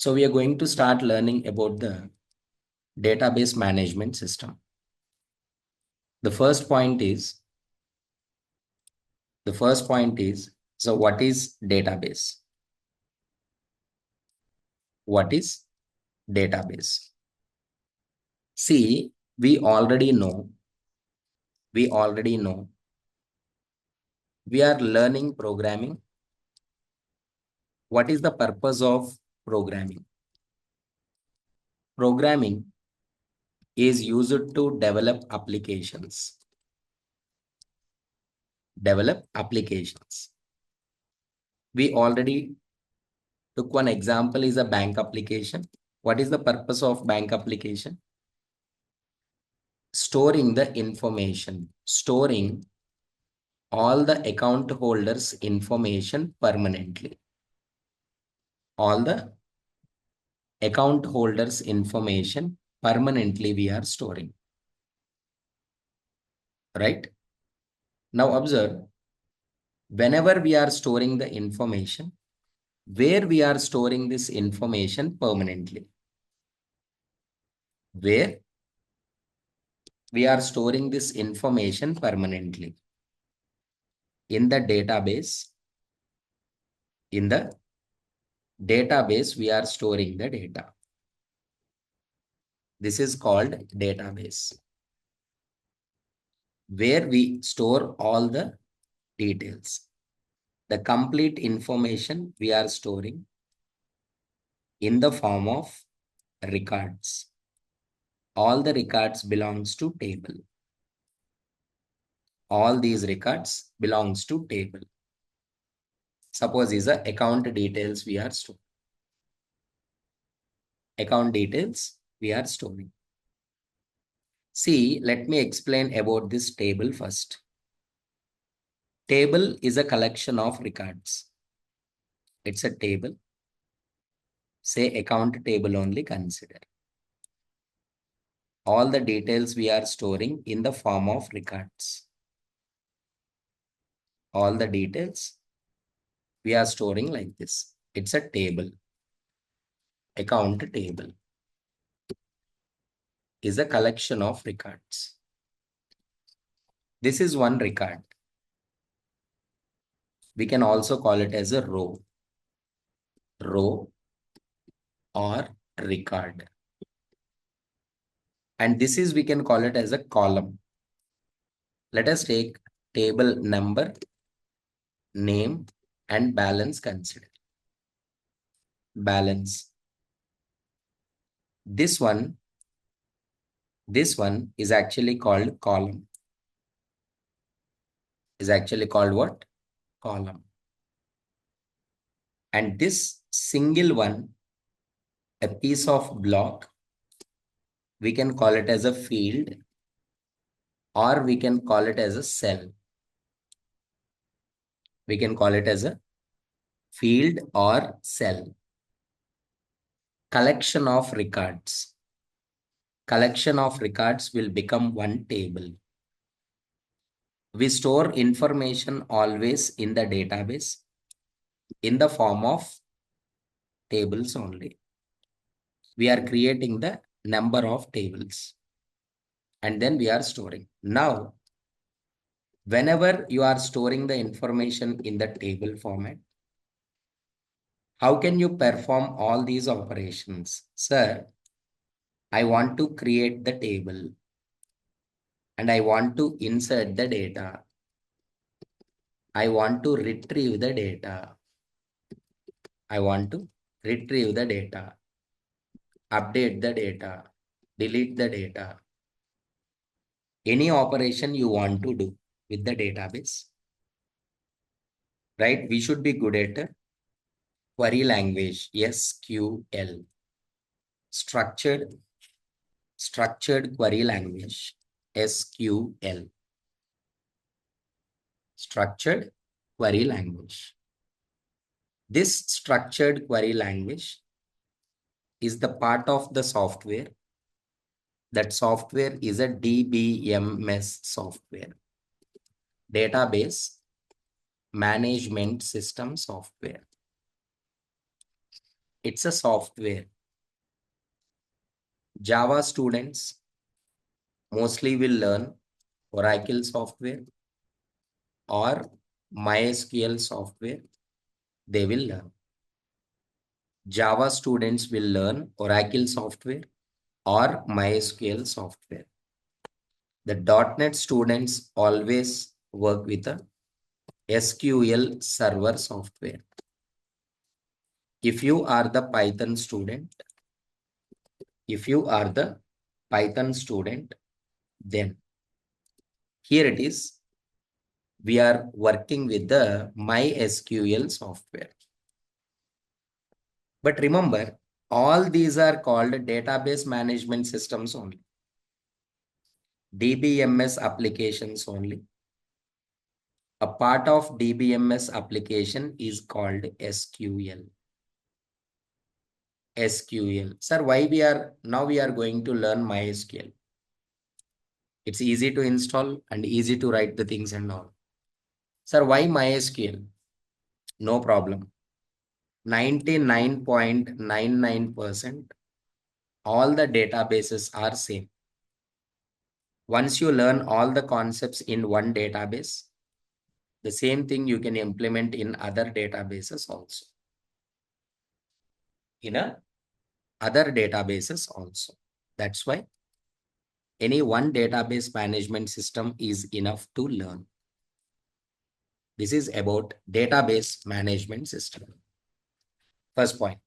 So we are going to start learning about the database management system. The first point is, so what is database? What is database? See, we already know, we are learning programming. What is the purpose of programming? Programming is used to develop applications. We already took one example is a bank application. What is the purpose of bank application? Storing the information, storing all the account holders' information permanently. All the account holders' information permanently we are storing. Right? Now observe, whenever we are storing the information, where we are storing this information permanently? Where we are storing this information permanently? In the database. In the database, we are storing the data. This is called database, where we store all the details. The complete information we are storing in the form of records. All the records belongs to table. All these records belongs to table. Suppose is a account details we are storing. Account details we are storing. See, let me explain about this table first. Table is a collection of records. It's a table. Say account table only consider. All the details we are storing in the form of records. All the details we are storing like this. It's a table. Account table is a collection of records. This is one record. We can also call it as a row. Row or record. And this is, we can call it as a column. Let us take table number, name, and balance consider. Balance. This one is actually called column. Is actually called what? Column. And this single one, a piece of block, we can call it as a field, or we can call it as a cell. We can call it as a field or cell. Collection of records. Collection of records will become one table. We store information always in the database in the form of tables only. We are creating the number of tables and then we are storing. Now, whenever you are storing the information in the table format, how can you perform all these operations? Sir, I want to create the table and I want to insert the data. I want to retrieve the data. I want to retrieve the data, update the data, delete the data. Any operation you want to do with the database, right? We should be good at query language, SQL, structured query language, SQL, structured query language. This structured query language is the part of the software. That software is a DBMS software, database management system software. It's a software. Java students mostly will learn Oracle software or MySQL software. They will learn. Java students will learn Oracle software or MySQL software. The .NET students always work with a SQL server software. If you are the Python student, if you are the Python student, then here it is. We are working with the MySQL software. But remember, all these are called database management systems only. DBMS applications only. A part of DBMS application is called SQL. SQL. Sir, why we are going to learn MySQL? It's easy to install and easy to write the things and all. Sir, why MySQL? No problem. 99.99% all the databases are same. Once you learn all the concepts in one database, the same thing you can implement in other databases also. In other databases also. That's why any one database management system is enough to learn. This is about database management system. First point.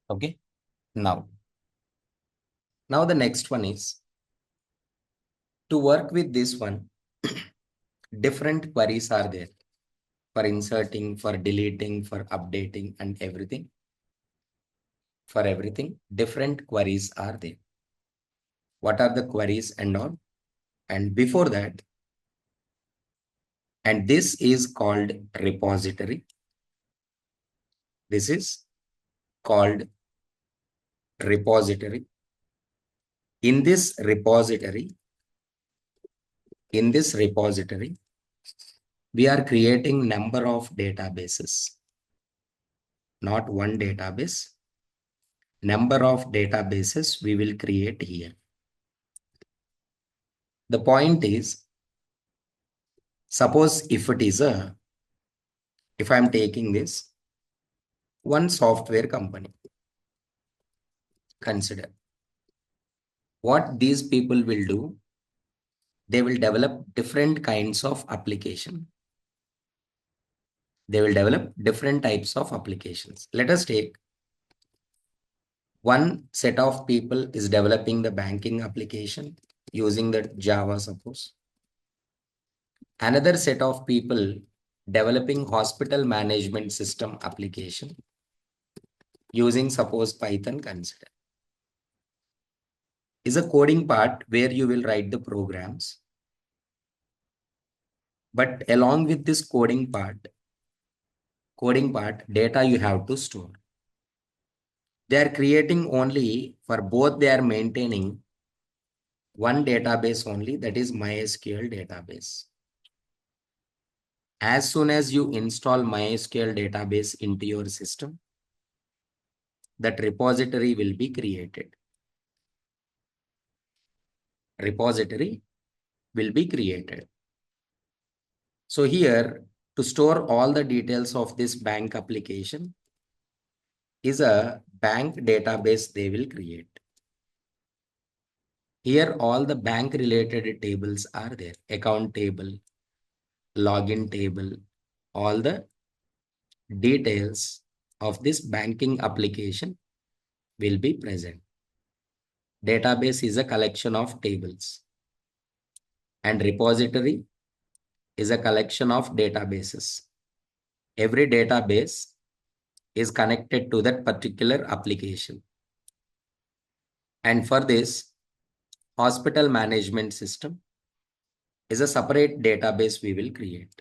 Okay. Now the next one is to work with this one. Different queries are there for inserting, for deleting, for updating, and everything. For everything, different queries are there. What are the queries and all? And before that, and this is called repository. This is called repository. In this repository, we are creating number of databases, not one database. Number of databases we will create here. The point is, suppose if I'm taking this one software company, consider what these people will do. They will develop different kinds of application. They will develop different types of applications. Let us take one set of people is developing the banking application using the Java, suppose. Another set of people developing hospital management system application using, suppose, Python, consider. Is a coding part where you will write the programs. But along with this coding part, data you have to store. They are creating only for both, they are maintaining one database only, that is MySQL database. As soon as you install MySQL database into your system, that repository will be created. Repository will be created. So here, to store all the details of this bank application is a bank database they will create. Here, all the bank related tables are there. Account table, login table, all the details of this banking application will be present. Database is a collection of tables. And repository is a collection of databases. Every database is connected to that particular application. And for this, hospital management system is a separate database we will create.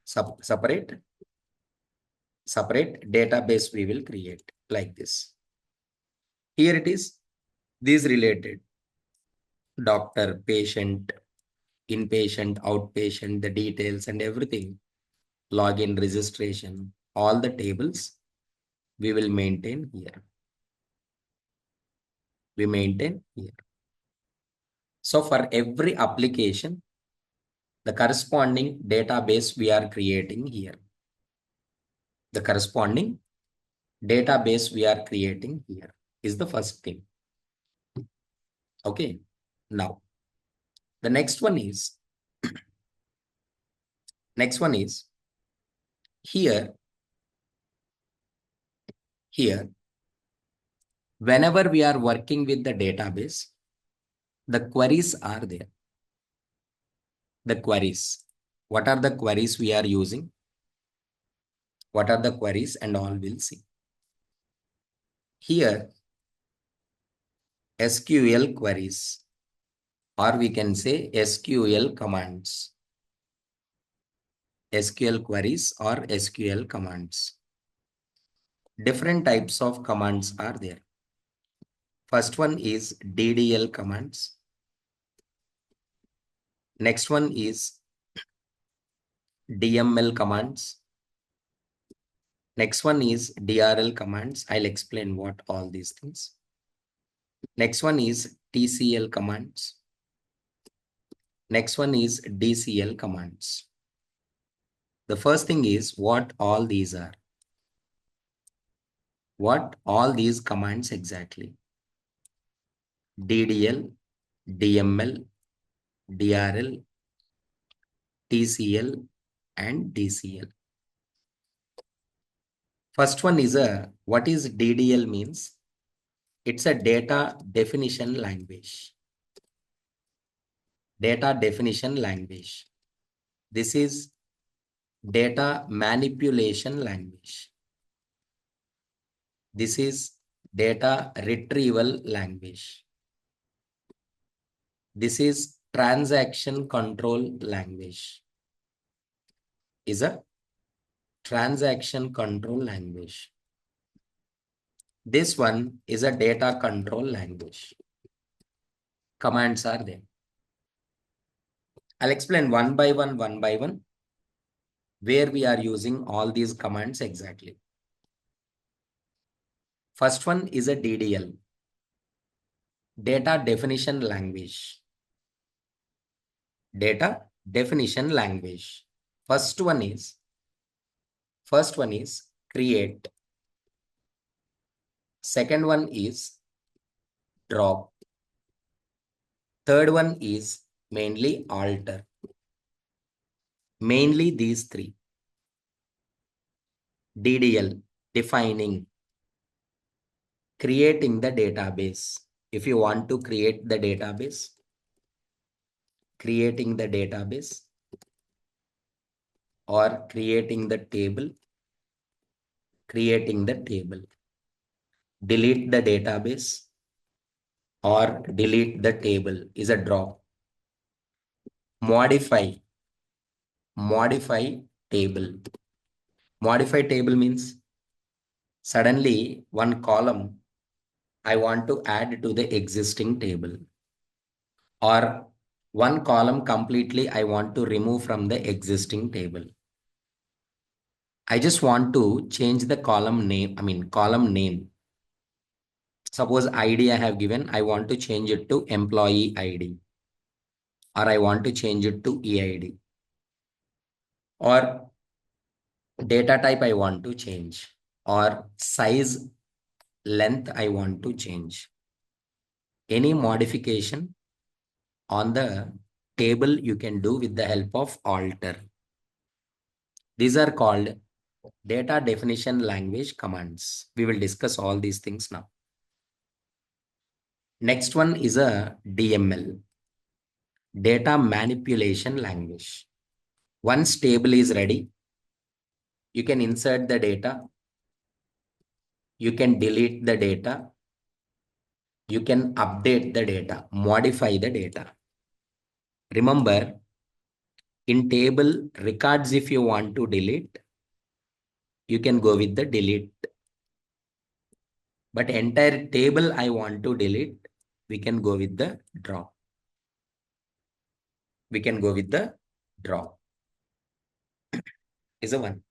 Separate database we will create like this. Here it is, these related doctor, patient, inpatient, outpatient, the details and everything, login, registration, all the tables we will maintain here. We maintain here. So for every application, the corresponding database we are creating here. The corresponding database we are creating here is the first thing. Okay. Now, the next one is here, whenever we are working with the database, the queries are there. The queries. What are the queries we are using? What are the queries and all we'll see. Here, SQL queries, or we can say SQL commands. SQL queries or SQL commands. Different types of commands are there. First one is DDL commands. Next one is DML commands. Next one is DRL commands. I'll explain what all these things. Next one is TCL commands. Next one is DCL commands. The first thing is what all these are. What all these commands exactly. DDL, DML, DRL, TCL, and DCL. First one is what is DDL means? It's a data definition language. Data definition language. This is data manipulation language. This is data retrieval language. This is transaction control language. Is a transaction control language. This one is a data control language. Commands are there. I'll explain one by one, where we are using all these commands exactly. First one is a DDL, data definition language. Data definition language. First one is create. Second one is drop. Third one is mainly alter. Mainly these three. DDL, defining, creating the database. If you want to create the database, creating the database, or creating the table, creating the table. Delete the database or delete the table is a drop. Modify table. Modify table means suddenly one column I want to add to the existing table, or one column completely I want to remove from the existing table. I just want to change the column name. Suppose ID I have given, I want to change it to employee ID, or I want to change it to EID, or data type I want to change, or size length I want to change. Any modification on the table you can do with the help of alter. These are called data definition language commands. We will discuss all these things now. Next one is a DML. data manipulation language. Once table is ready, you can insert the data, you can delete the data, you can update the data, modify the data. Remember, in table records, if you want to delete, you can go with the delete. But entire table I want to delete, we can go with the drop. We can go with the drop. Is a one.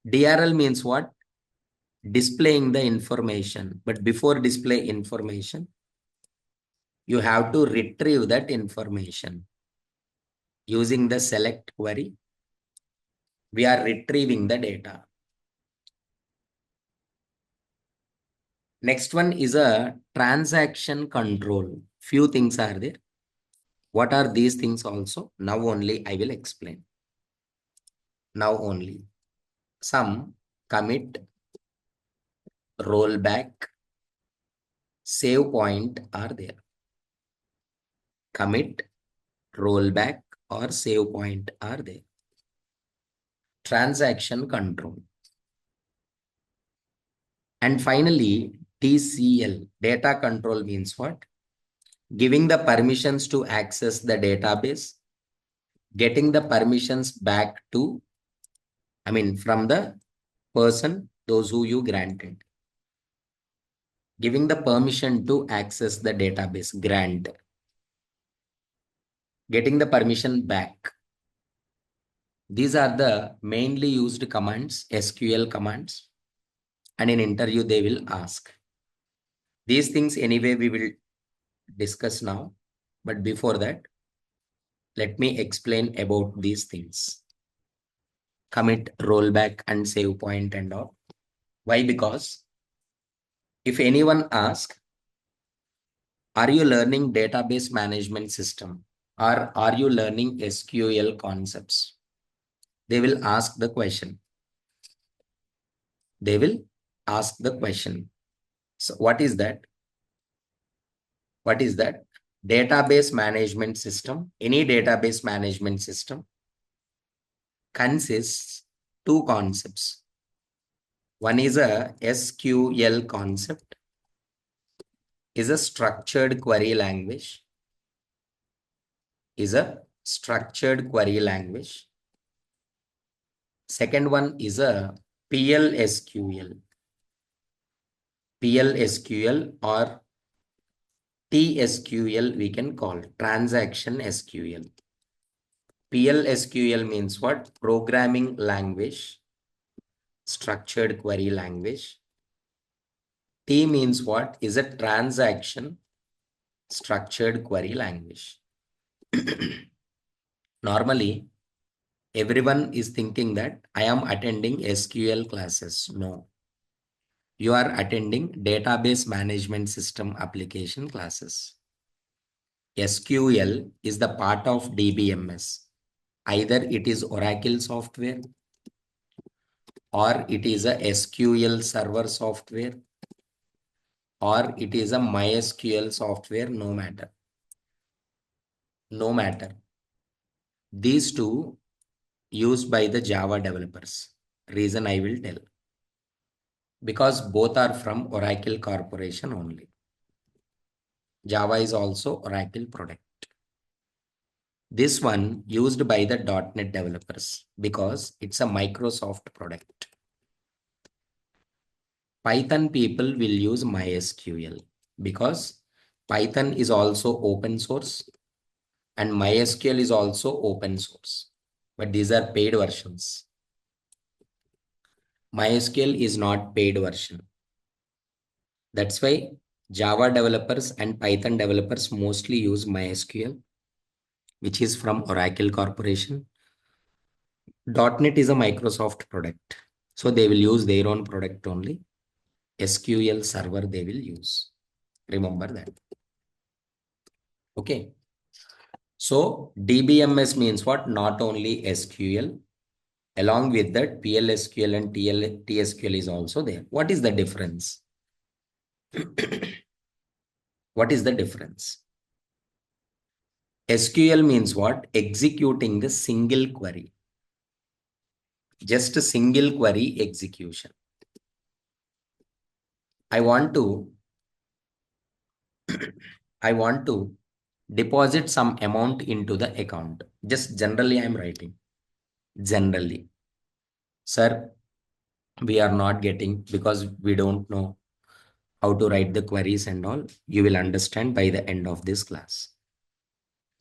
DRL means what? Displaying the information. But before display information, you have to retrieve that information. Using the select query, we are retrieving the data. Next one is a transaction control. Few things are there. What are these things also? Now only I will explain. Now only. Some commit, rollback, save point are there. Commit, rollback or save point are there. Transaction control. And finally, TCL, data control means what? Giving the permissions to access the database, getting the permissions back to, from the person, those who you granted. Giving the permission to access the database, grant. Getting the permission back. These are the mainly used commands, SQL commands. And in interview, they will ask. These things anyway, we will discuss now. But before that, let me explain about these things. Commit, rollback, and save point and all. Why? Because if anyone asks, are you learning database management system or are you learning SQL concepts? They will ask the question. They will ask the question. So what is that? What is that? Database management system. Any database management system consists two concepts. One is a SQL concept, is a structured query language, Second one is a PLSQL, or TSQL we can call, transaction SQL. PLSQL means what? Programming language, structured query language. T means what? Is a transaction structured query language. Normally, everyone is thinking that I am attending SQL classes. No. You are attending database management system application classes. SQL is the part of DBMS. Either it is Oracle software or it is a SQL server software or it is a MySQL software, no matter. No matter. These two used by the Java developers. Reason I will tell. Because both are from Oracle Corporation only. Java is also Oracle product. This one used by the .NET developers because it's a Microsoft product. Python people will use MySQL because Python is also open source and MySQL is also open source. But these are paid versions. MySQL is not paid version. That's why Java developers and Python developers mostly use MySQL, which is from Oracle Corporation. .NET is a Microsoft product. So they will use their own product only. SQL server they will use. Remember that. Okay. So DBMS means what? Not only SQL. Along with that, PLSQL and TSQL is also there. What is the difference? What is the difference? SQL means what? Executing the single query. Just a single query execution. I want to I want to deposit some amount into the account. Just generally I'm writing. Generally. Sir, we are not getting because we don't know how to write the queries and all. You will understand by the end of this class.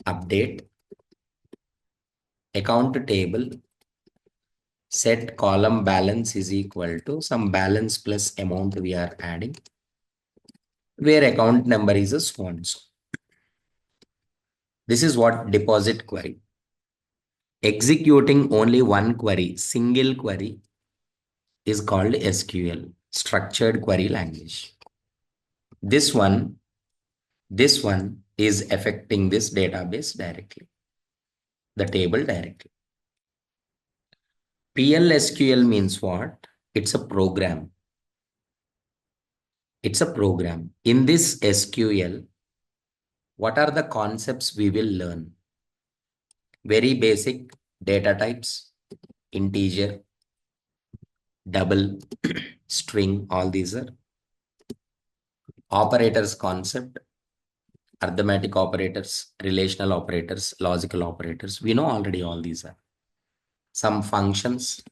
Update account table, set column balance is equal to some balance plus amount we are adding, where account number is a so and so. This is what deposit query. Executing only one query, single query, is called SQL, structured query language. This one is affecting this database directly, the table directly. PLSQL means what? It's a program. It's a program. In this SQL, what are the concepts we will learn? Very basic data types, integer, double, string, all these are operators concept, arithmetic operators, relational operators, logical operators. We know already all these are. Some functions,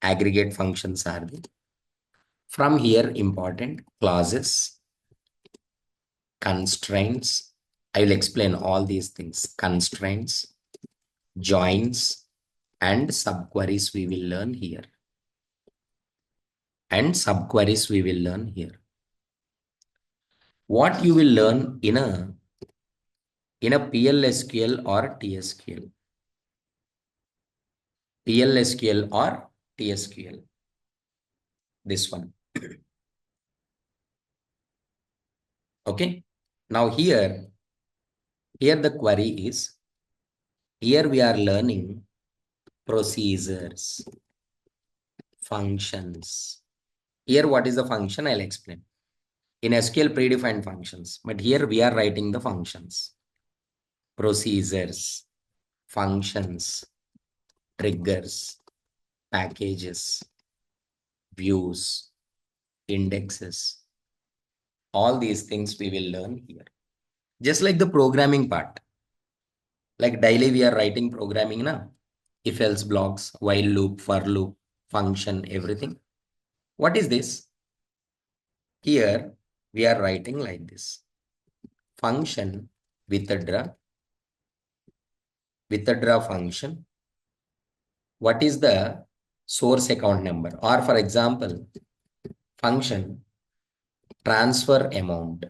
aggregate functions are there. From here, important clauses, constraints. I will explain all these things. Constraints, joins, and subqueries we will learn here. And subqueries we will learn here. What you will learn in a PLSQL or TSQL. PLSQL or TSQL. This one. Okay. Now here the query is, here we are learning procedures, functions. Here what is the function? I'll explain. In SQL predefined functions, but here we are writing the functions. Procedures, functions, triggers, packages, views, indexes. All these things we will learn here. Just like the programming part. Like daily we are writing programming now. If else blocks, while loop, for loop, function, everything. What is this? Here we are writing like this. Function withdraw function. What is the source account number? Or for example, function transfer amount.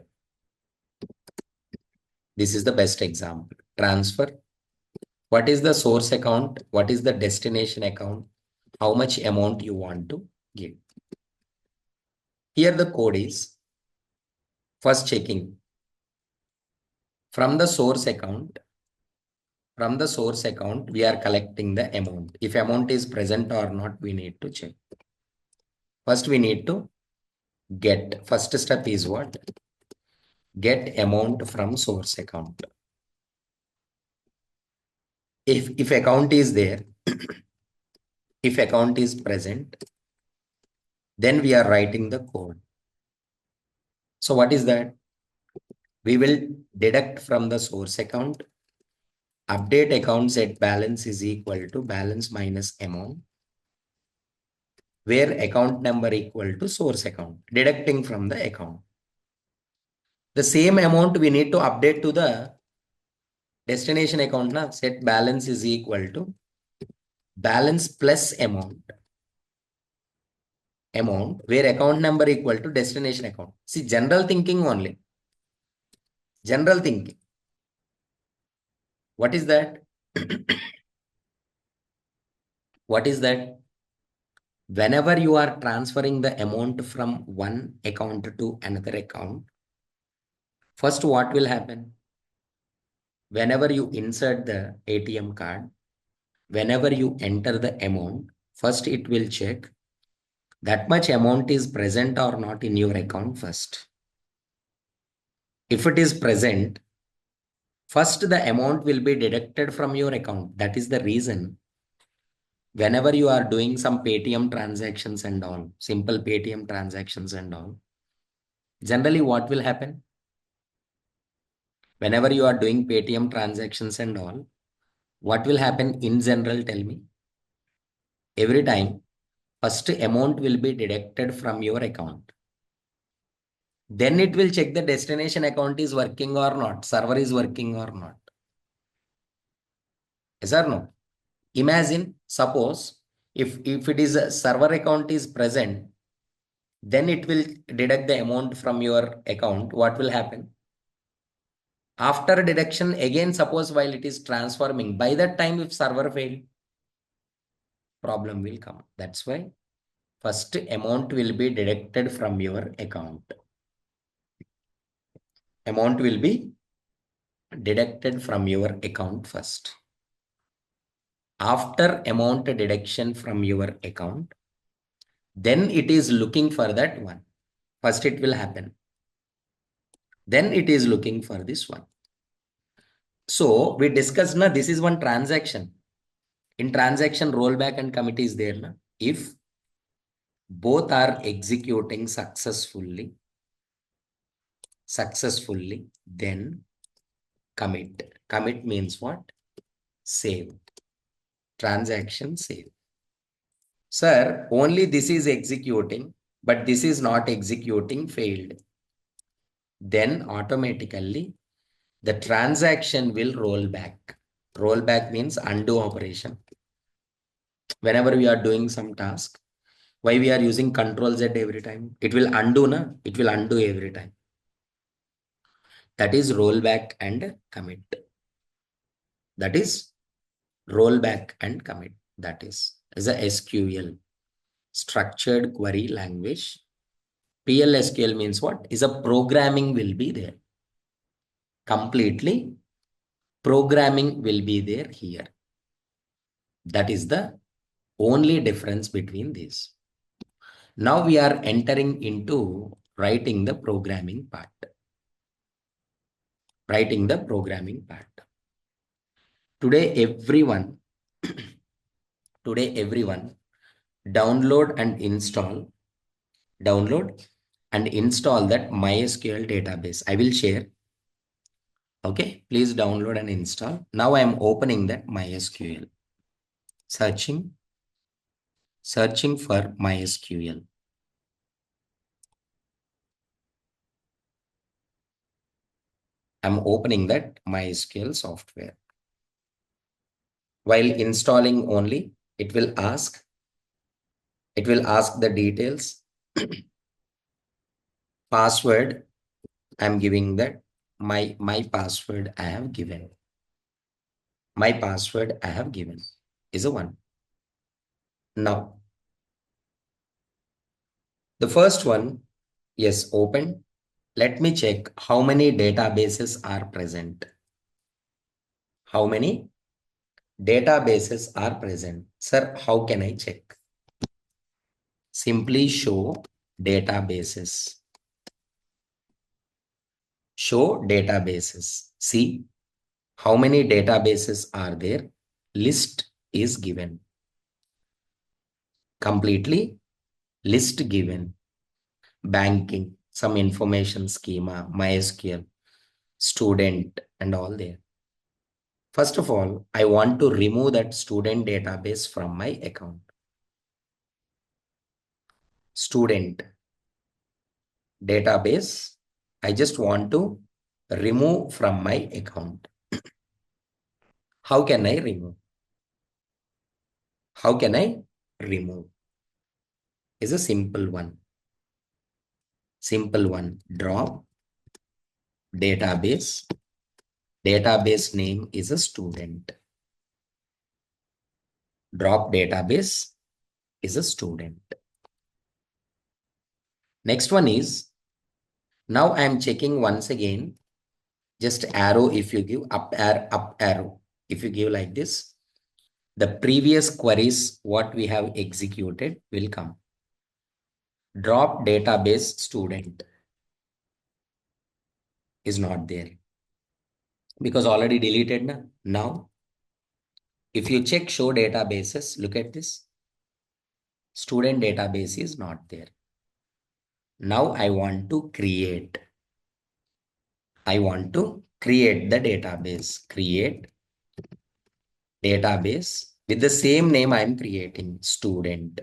This is the best example. Transfer. What is the source account? What is the destination account? How much amount you want to give? Here the code is first checking from the source account. From the source account, we are collecting the amount. If amount is present or not, we need to check. First, we need to get. First step is what? Get amount from source account. If account is there, if account is present, then we are writing the code. So what is that? We will deduct from the source account. Update account set balance is equal to balance minus amount, where account number equal to source account, deducting from the account. The same amount we need to update to the destination account. Na? Set balance is equal to balance plus amount, where account number equal to destination account. See, general thinking only. General thinking. What is that? What is that? Whenever you are transferring the amount from one account to another account, first what will happen? Whenever you insert the ATM card, whenever you enter the amount, first it will check that much amount is present or not in your account first. If it is present, First, the amount will be deducted from your account. That is the reason whenever you are doing some Paytm transactions and all, simple Paytm transactions and all, generally what will happen? Whenever you are doing Paytm transactions and all, what will happen in general? Tell me. Every time, first amount will be deducted from your account. Then it will check the destination account is working or not, server is working or not. Yes or no? Imagine, suppose if it is a server account is present, then it will deduct the amount from your account. What will happen? After deduction, again, suppose while it is transforming, by that time, if server failed, problem will come. That's why first amount will be deducted from your account. Amount will be deducted from your account first. After amount deduction from your account, then it is looking for that one. First it will happen. Then it is looking for this one. So we discussed now this is one transaction. In transaction, rollback and commit is there. Na? If both are executing successfully, then commit. Commit means what? Save. Transaction save. Sir, only this is executing, but this is not executing, failed. Then automatically the transaction will roll back. Roll back means undo operation. Whenever we are doing some task, why we are using Control Z every time? It will undo, na? It will undo every time. That is rollback and commit. That is rollback and commit. That is a SQL, structured query language. PLSQL means what? Is a programming will be there. Completely programming will be there here. That is the only difference between these. Now we are entering into writing the programming part. Writing the programming part. Today everyone download and install that MySQL database. I will share. Okay, please download and install. Now I am opening that MySQL. Searching for MySQL. I'm opening that MySQL software. While installing only, it will ask the details. Password, I'm giving that. My password I have given. My password I have given is a 1. Now, the first one, yes, open. Let me check how many databases are present. How many databases are present? Sir, how can I check? Simply show databases. Show databases. See how many databases are there. List is given. Completely list given. Banking, some information schema, MySQL, student and all there. First of all, I want to remove that student database from my account. Student database, I just want to remove from my account. How can I remove? How can I remove? Is a simple one. Simple one. Drop database. Database name is a student. Drop database is a student. Next one is, now I am checking once again, just arrow if you give, up arrow. If you give like this, the previous queries what we have executed will come. Drop database student is not there. because already deleted na? Now, if you check show databases, look at this. Student database is not there. Now I want to create. I want to create the database. Create database with the same name I am creating, student.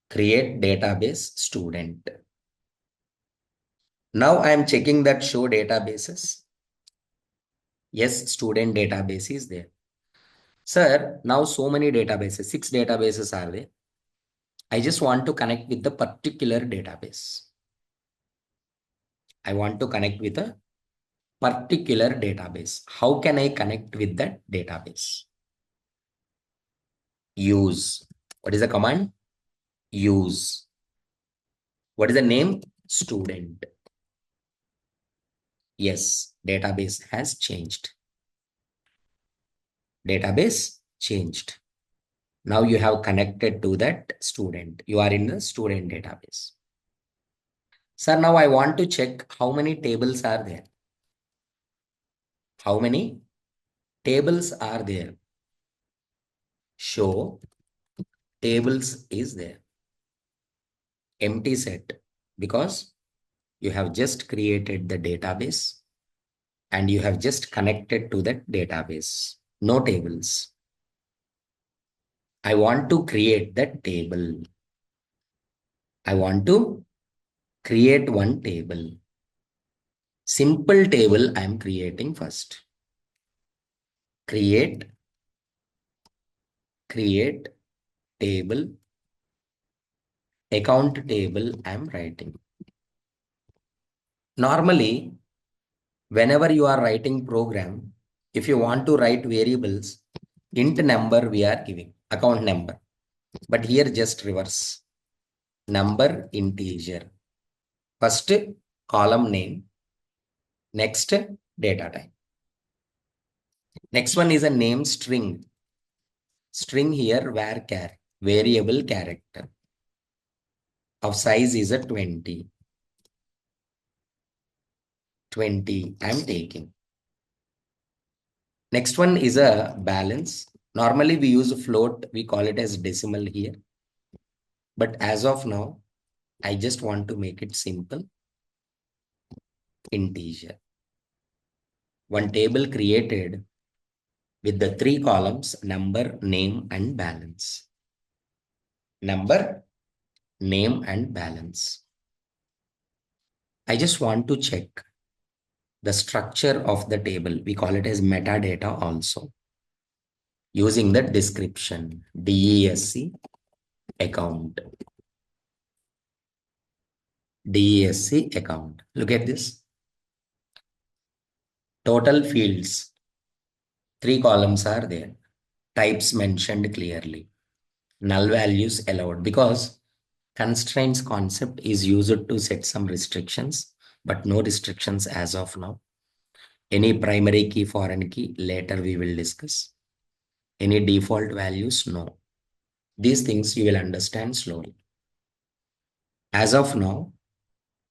Create database student. Now I am checking that show databases. Yes, student database is there. Sir, now so many databases, 6 databases are there. I just want to connect with the particular database. I want to connect with a particular database. How can I connect with that database? Use. What is the command? Use. What is the name? Student. Yes, database has changed. Database changed. Now you have connected to that student. You are in the student database. Sir, now I want to check how many tables are there. How many tables are there? Show tables is there. Empty set because you have just created the database and you have just connected to that database. No tables. I want to create that table. I want to create one table. Simple table I am creating first. Create table, account table I am writing. Normally, whenever you are writing program, if you want to write variables, int number we are giving, account number. But here just reverse. Number integer. First column name, next data type. Next one is a name string. String here varchar, variable character. Of size is a 20. 20 I'm taking. Next one is a balance. Normally we use a float, we call it as decimal here. But as of now, I just want to make it simple. Integer. One table created with the 3 columns, number, name, and balance. Number, name, and balance. I just want to check the structure of the table. We call it as metadata also. Using the description, DESC account. DESC account. Look at this. Total fields. 3 columns are there. Types mentioned clearly. Null values allowed because constraints concept is used to set some restrictions, but no restrictions as of now. Any primary key, foreign key, later we will discuss. Any default values, no. These things you will understand slowly. As of now,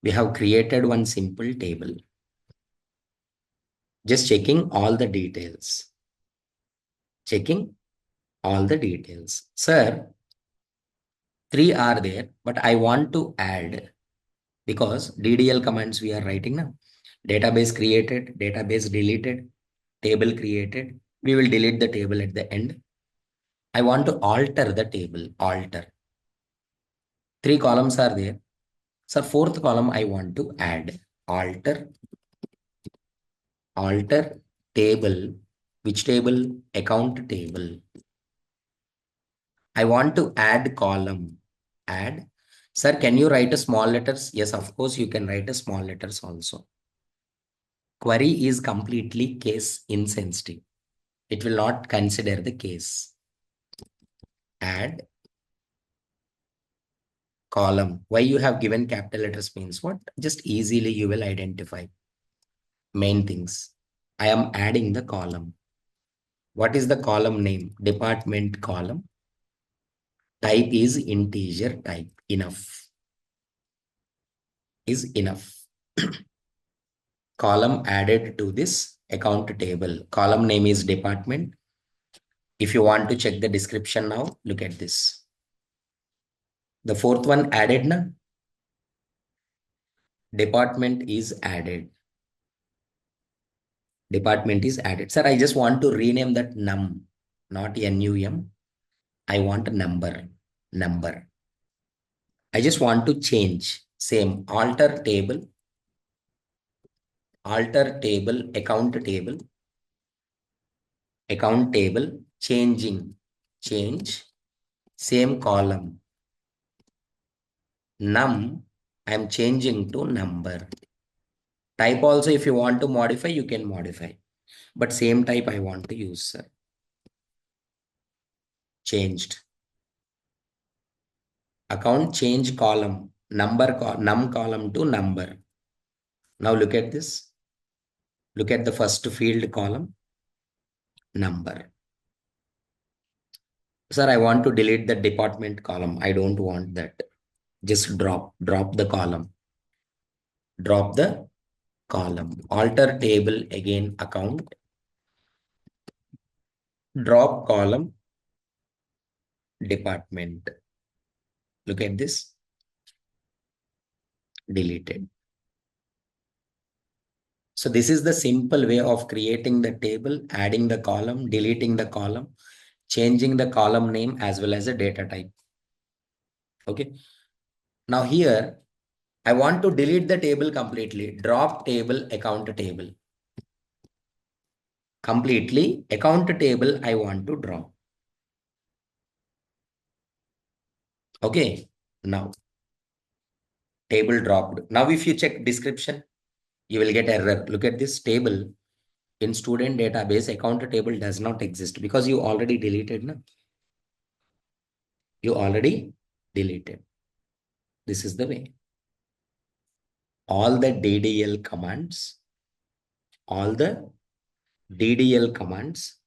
we have created one simple table. Just checking all the details. Checking all the details. Sir, 3 are there, but I want to add because DDL commands we are writing now. Database created, database deleted, table created. We will delete the table at the end. I want to alter the table, alter. 3 columns are there. So 4th column I want to add, alter table. Which table? Account table. I want to add column. Add. Sir, can you write a small letters? Yes, of course, you can write a small letters also. Query is completely case insensitive. It will not consider the case. Add column. Why you have given capital letters means what? Just easily you will identify main things. I am adding the column. What is the column name? Department column. Type is integer type. Enough. Is enough. column added to this account table. Column name is department. If you want to check the description now, look at this. The fourth one added na. Department is added. Department is added. Sir, I just want to rename that num, not num. I want a number. Number. I just want to change. Same. Alter table. Alter table. Account table. Account table. Changing. Change. Same column. Num. I'm changing to number. Type also, if you want to modify, you can modify. But same type I want to use, sir. Changed. Account change column. Num column to number. Now look at this. Look at the first field column. Number. Sir, I want to delete the department column. I don't want that. Just drop the column. Drop the column. Alter table again account. Drop column department. Look at this. Deleted. So this is the simple way of creating the table, adding the column, deleting the column, changing the column name as well as a data type. Okay. Now here, I want to delete the table completely. Drop table, account table. Completely, account table I want to drop. Okay. Now, table dropped. Now, if you check description, you will get error. Look at this table. In student database, account table does not exist because you already deleted. No? You already deleted. This is the way. All the DDL commands,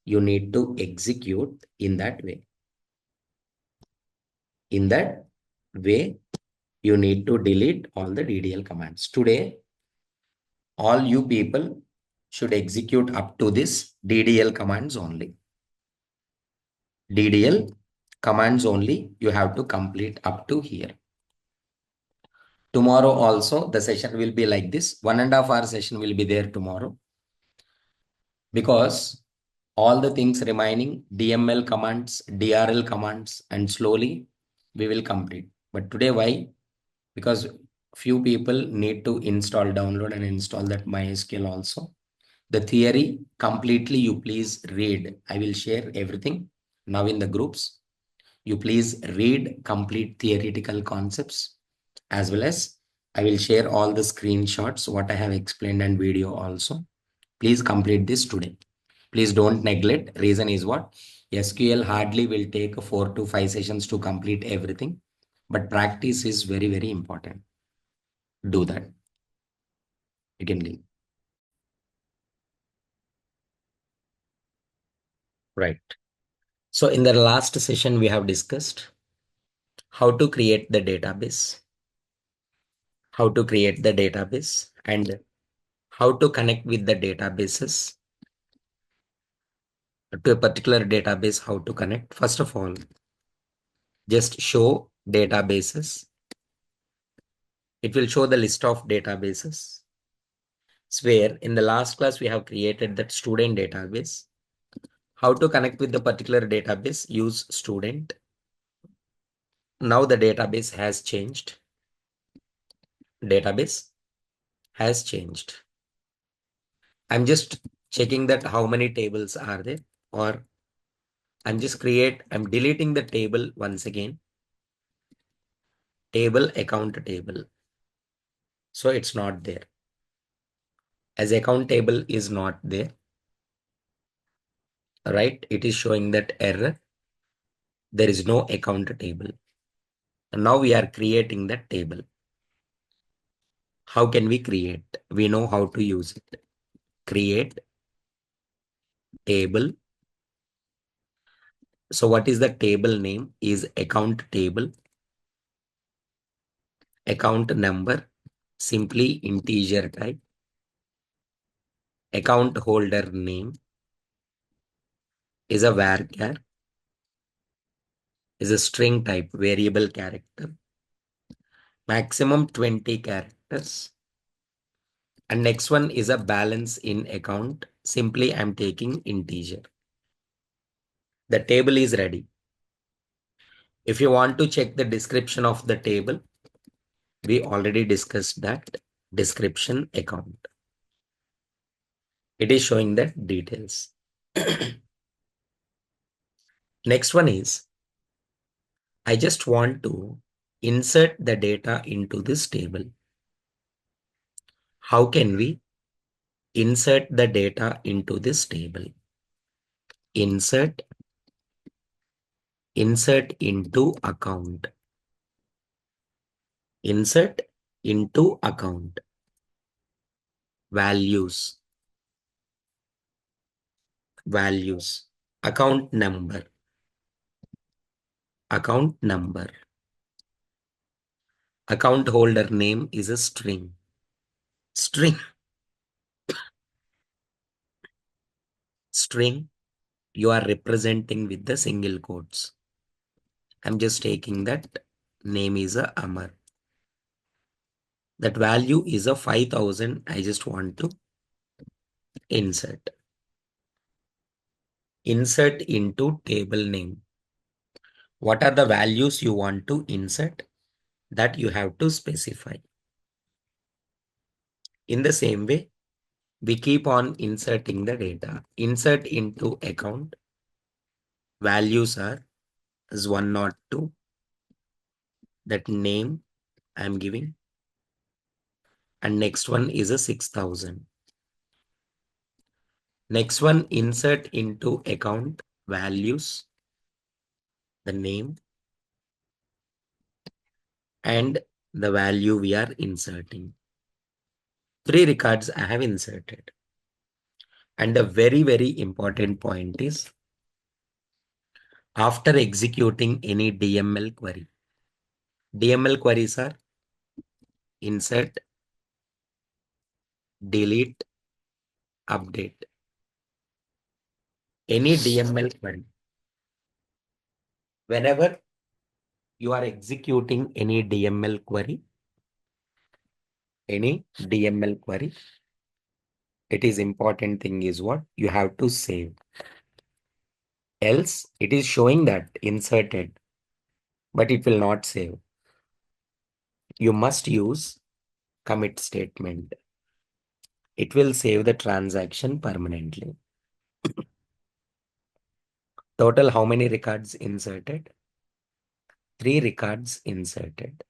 you need to execute in that way. In that way, you need to delete all the DDL commands. Today, all you people should execute up to this DDL commands only. DDL commands only you have to complete up to here. Tomorrow also the session will be like this. 1.5 hour session will be there tomorrow. Because all the things remaining, DML commands, DRL commands, and slowly we will complete. But today, why? Because few people need to install, download and install that MySQL also. The theory completely you please read. I will share everything now in the groups. You please read complete theoretical concepts as well as I will share all the screenshots, what I have explained and video also. Please complete this today. Please don't neglect. Reason is what? SQL hardly will take 4 to 5 sessions to complete everything. But practice is very, very important. Do that. You can leave. Right. So in the last session, we have discussed how to create the database, and how to connect with the databases to a particular database, how to connect. First of all, just show databases. It will show the list of databases. Where in the last class, we have created that student database. How to connect with the particular database, use student. Now the database has changed. Database has changed. I'm just checking that how many tables are there, or I'm deleting the table once again. Table, account table. So it's not there. As account table is not there, right? It is showing that error. There is no account table. And now we are creating that table. How can we create? We know how to use it. Create table. So what is the table name? Is account table. Account number, simply integer type. Account holder name is a varchar, is a string type variable character, maximum 20 characters. And next one is a balance in account. Simply I'm taking integer. The table is ready. If you want to check the description of the table, we already discussed that description account. It is showing the details. Next one is, I just want to insert the data into this table. How can we insert the data into this table? Insert, insert into account. Insert into account. Values, values. Account number, account number. Account holder name is a string. String, string, you are representing with the single quotes. I'm just taking that name is a Amar. That value is a 5000. I just want to insert. Insert into table name. What are the values you want to insert? That you have to specify. In the same way, we keep on inserting the data. Insert into account. Values are is 102. That name I'm giving. And next one is a 6000. Next one, insert into account values, the name, and the value we are inserting. 3 records I have inserted. And a very, very important point is, after executing any DML query, DML queries are insert, delete, update. Any DML query. Whenever you are executing any DML query, it is important thing is what? You have to save. Else it is showing that inserted, but it will not save. You must use commit statement. It will save the transaction permanently. Total how many records inserted? 3 records inserted.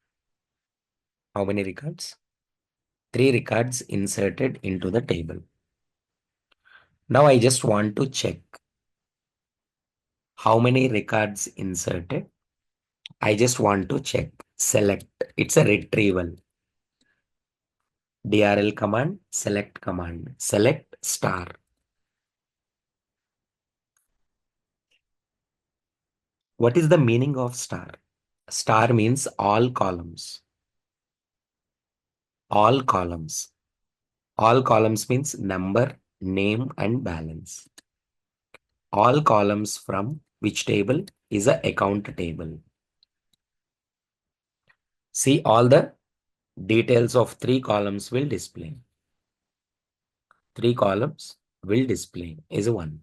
How many records? 3 records inserted into the table. Now I just want to check how many records inserted. I just want to check. Select. It's a retrieval. DRL command, select command. Select star. What is the meaning of star? Star means all columns. All columns. All columns means number, name, and balance. All columns from which table is a account table. See, all the details of 3 columns will display. 3 columns will display is 1.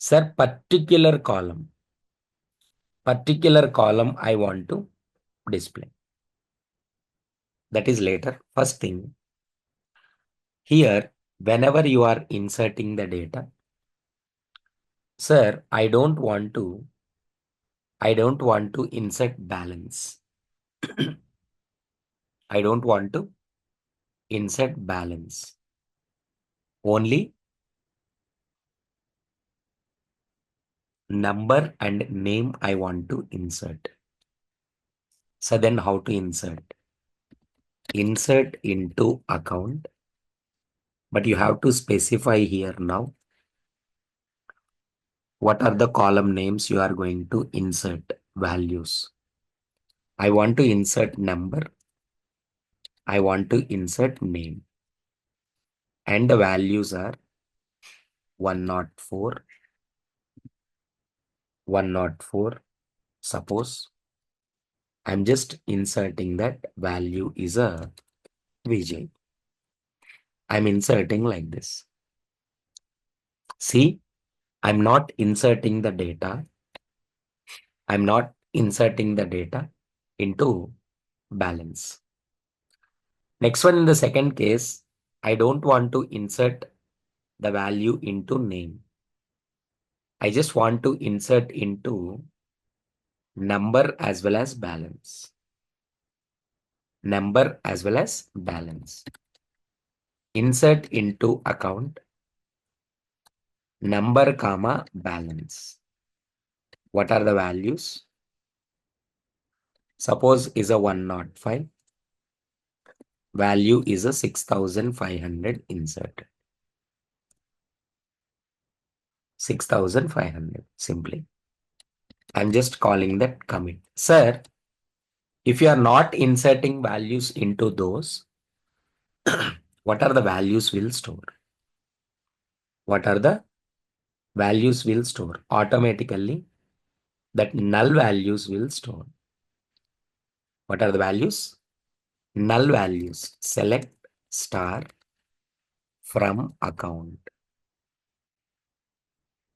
Sir, particular column I want to display. That is later. First thing, here, whenever you are inserting the data, sir, I don't want to insert balance. I don't want to insert balance. Only number and name I want to insert. So then how to insert? Insert into account. But you have to specify here now. What are the column names you are going to insert values? I want to insert number. I want to insert name. and the values are 104, 104. Suppose I'm just inserting that value is a Vijay. I'm inserting like this. See, I'm not inserting the data. I'm not inserting the data into balance. Next one, in the second case, I don't want to insert the value into name. I just want to insert into number as well as balance. Number as well as balance. Insert into account, number comma balance. What are the values? Suppose is a 105. Value is a 6500 inserted. 6500 simply. I'm just calling that commit. Sir, if you are not inserting values into those, what are the values will store? What are the values will store? Automatically, that null values will store. What are the values? Null values. Select star from account.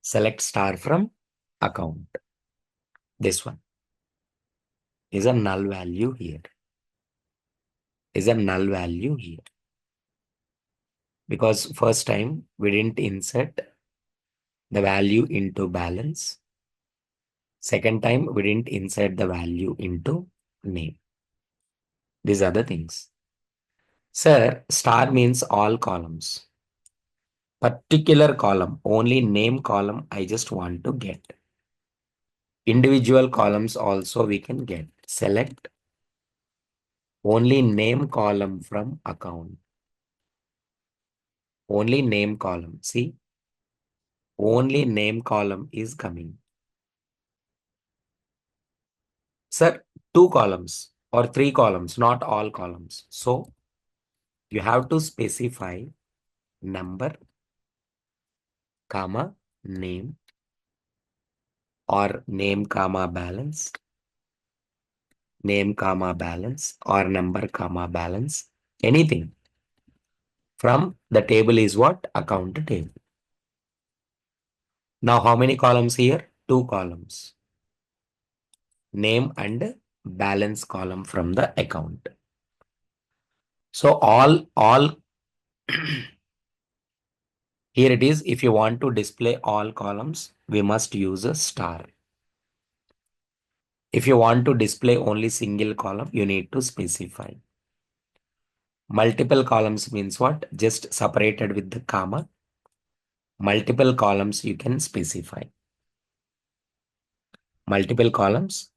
Select star from account. This one is a null value here. Is a null value here. Because first time we didn't insert the value into balance. Second time we didn't insert the value into name. These are the things. Sir, star means all columns. Particular column, only name column I just want to get. Individual columns also we can get. Select only name column from account. Only name column. See, only name column is coming. Sir, 2 columns or 3 columns, not all columns. So you have to specify number, comma, name or name, comma, balance, name, comma, balance or number, comma, balance, anything from the table is what? Account table. Now, how many columns here? 2 columns. Name and balance column from the account. So all here it is. If you want to display all columns, we must use a star. If you want to display only single column, you need to specify. Multiple columns means what? Just separated with the comma. Multiple columns you can specify. Multiple columns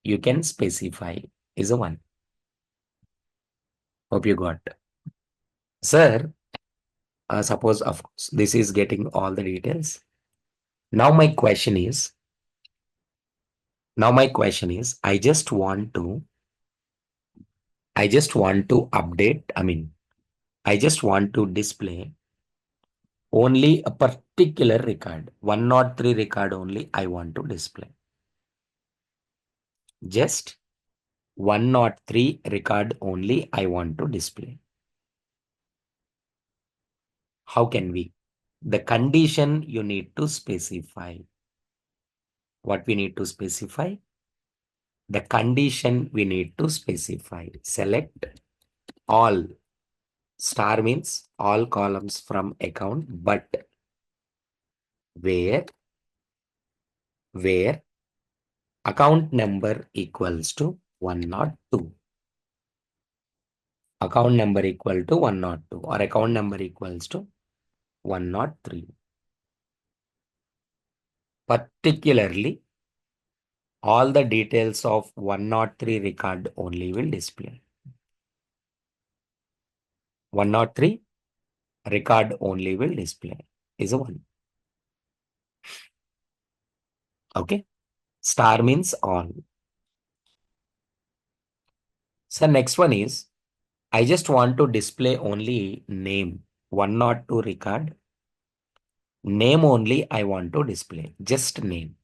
you can specify is a one. Hope you got. Sir, suppose of course this is getting all the details. Now my question is, I just want to update, I just want to display only a particular record, 103 record only I want to display. Just 103 record only I want to display. How can we? The condition you need to specify. What we need to specify? The condition we need to specify. Select all. Star means all columns from account, but where account number equals to 102. Account number equal to 102 or account number equals to 103. Particularly, all the details of 103 record only will display. 103 record only will display is a 1. Okay. Star means all. So next one is, I just want to display only name. 102 record. Name only I want to display. Just name.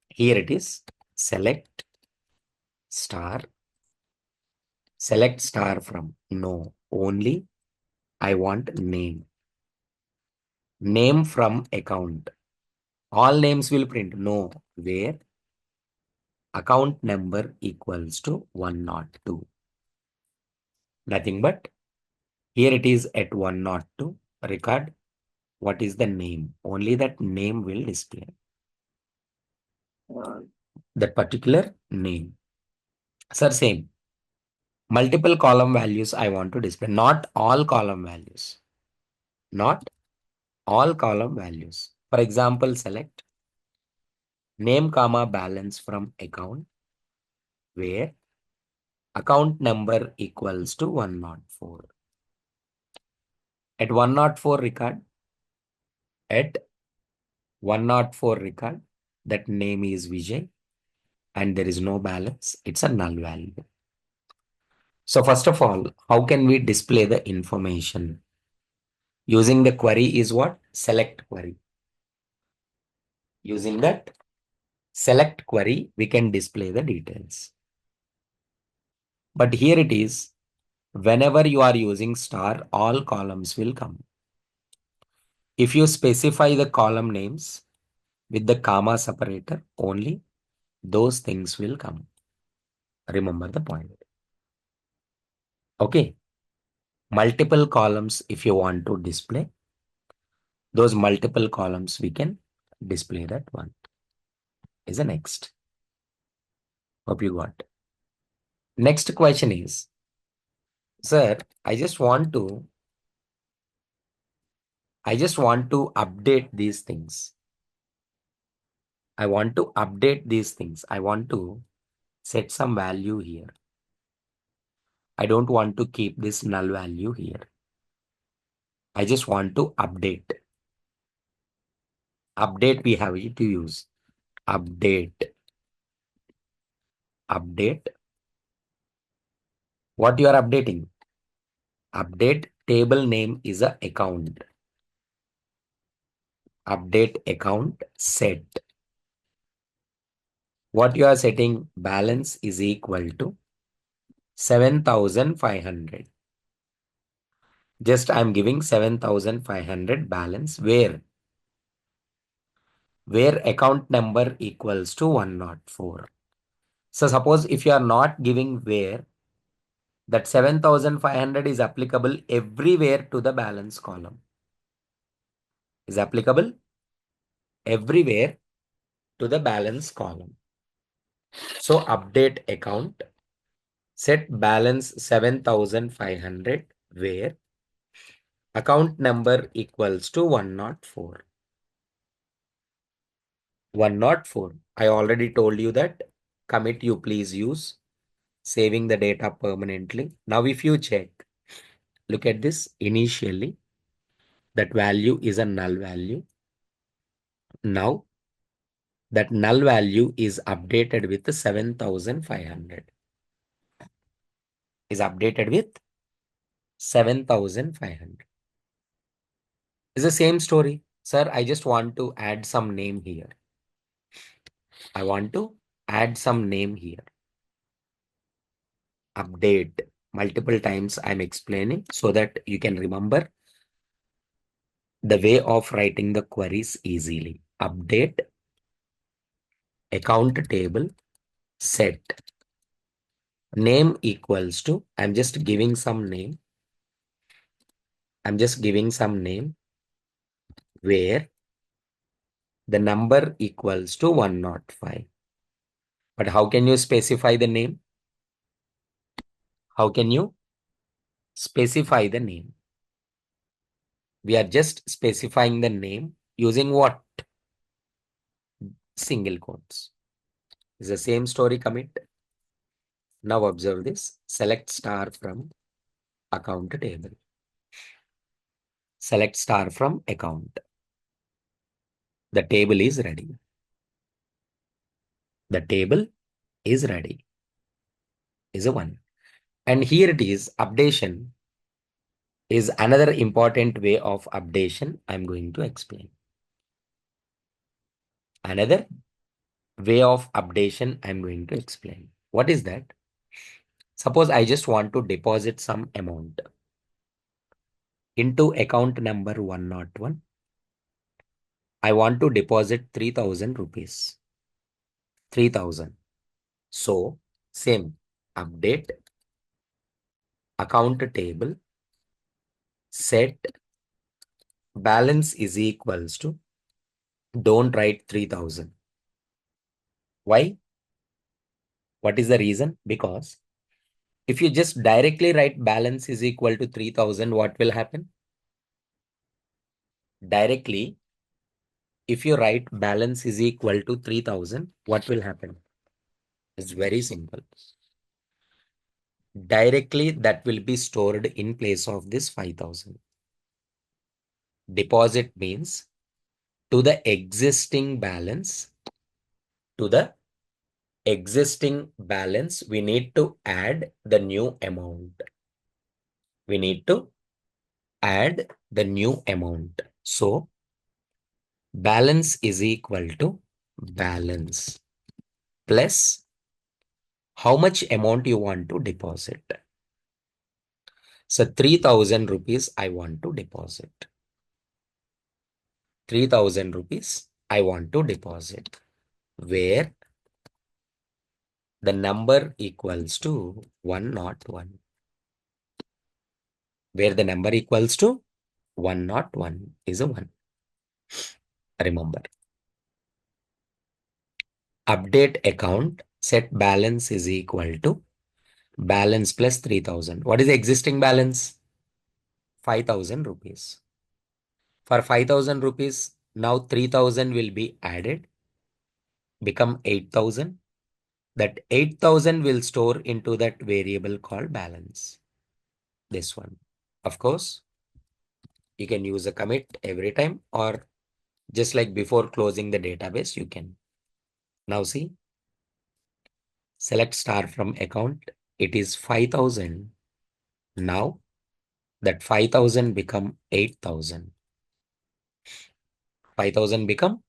Here it is. Select star. Select star from. No. Only I want name. Name from account. All names will print. No. Where account number equals to 102. Nothing but here it is at 102. Record. What is the name? Only that name will display. That particular name. Sir, same. Multiple column values I want to display. Not all column values. Not all column values. For example, select name comma balance from account where account number equals to 104. At 104 record, at 104 record, that name is Vijay and there is no balance. It's a null value. So first of all, how can we display the information? Using the query is what? Select query. Using that select query, we can display the details. But here it is, whenever you are using star, all columns will come. If you specify the column names with the comma separator only, those things will come. Remember the point. Okay. Multiple columns, if you want to display, those multiple columns, we can display that one. Is the next. Hope you got. Next question is, sir, I just want to update these things. I want to update these things. I want to set some value here. I don't want to keep this null value here. I just want to update. Update we have to use. Update. Update. What you are updating? Update table name is a account. Update account set. What you are setting? Balance is equal to 7,500. Just I'm giving 7,500 balance where account number equals to 104. So suppose if you are not giving where, that 7,500 is applicable everywhere to the balance column. Is applicable everywhere to the balance column. So update account, set balance 7,500 where account number equals to 104. 104. I already told you that commit you please use, saving the data permanently. Now if you check, look at this initially, that value is a null value. Now that null value is updated with 7,500. Is updated with 7,500. It's the same story. Sir, I just want to add some name here. I want to add some name here. Update. Multiple times I'm explaining so that you can remember the way of writing the queries easily. Update account table set name equals to, I'm just giving some name. I'm just giving some name where the number equals to 105. But how can you specify the name? How can you specify the name? We are just specifying the name using what? Single quotes. It's the same story commit. Now observe this. Select star from account table. Select star from account. The table is ready. The table is ready. Is a one. And here it is updation is another important way of updation I'm going to explain. Another way of updation I'm going to explain. What is that? Suppose I just want to deposit some amount into account number 101. I want to deposit 3000 rupees. 3000. So, same update account table set balance is equals to don't write 3000. Why? What is the reason? Because if you just directly write balance is equal to 3000, what will happen? Directly, if you write balance is equal to 3000, what will happen? It's very simple. Directly, that will be stored in place of this 5000. Deposit means to the existing balance, to the existing balance, we need to add the new amount. We need to add the new amount. So, balance is equal to balance plus how much amount you want to deposit. So 3000 rupees I want to deposit. 3000 rupees I want to deposit, where the number equals to 101. Where the number equals to 101 is a 1. Remember, update account set balance is equal to balance plus 3000. What is the existing balance? 5000 rupees. For 5000 rupees, now 3000 will be added, become 8000. That 8000 will store into that variable called balance. This one. Of course, you can use a commit every time, or just like before closing the database, you can. Now see, select star from account. It is 5000. Now that 5000 become 8000. 5000 become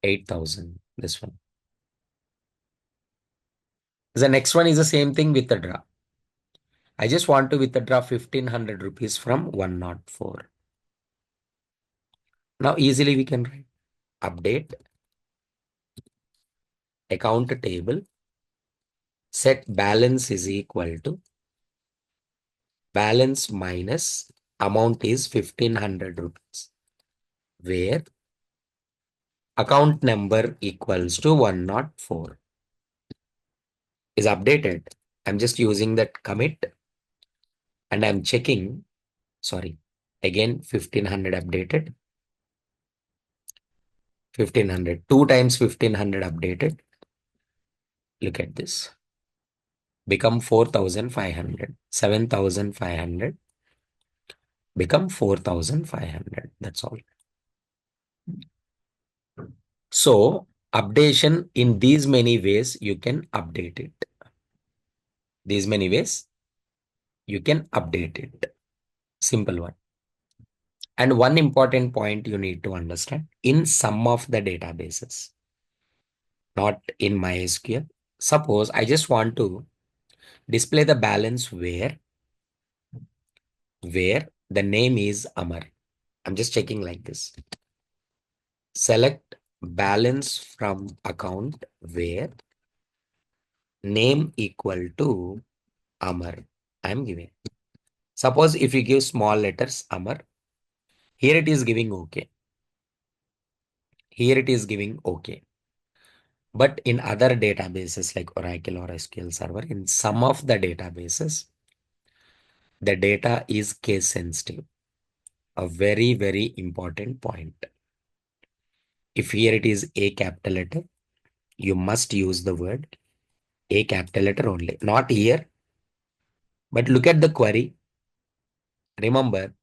8000. This one. The next one is the same thing with the draw. I just want to withdraw 1500 rupees from 104. Now easily we can write update account table set balance is equal to balance minus amount is 1500 rupees, where account number equals to 104 is updated. I'm just using that commit and I'm checking. Sorry, again 1500 updated. 1500, 2 times 1500 updated. Look at this. Become 4500. 7500 become 4500. That's all. So updation in these many ways you can update it. These many ways you can update it. Simple one. And one important point you need to understand, in some of the databases, not in MySQL. Suppose I just want to display the balance where the name is Amar. I'm just checking like this. Select balance from account where name equal to Amar. I'm giving. Suppose if you give small letters Amar, here it is giving okay. Here it is giving okay. But in other databases like Oracle or SQL Server, in some of the databases, the data is case sensitive. A very, very important point. If here it is a capital letter, you must use the word a capital letter only. Not here, but look at the query. Remember,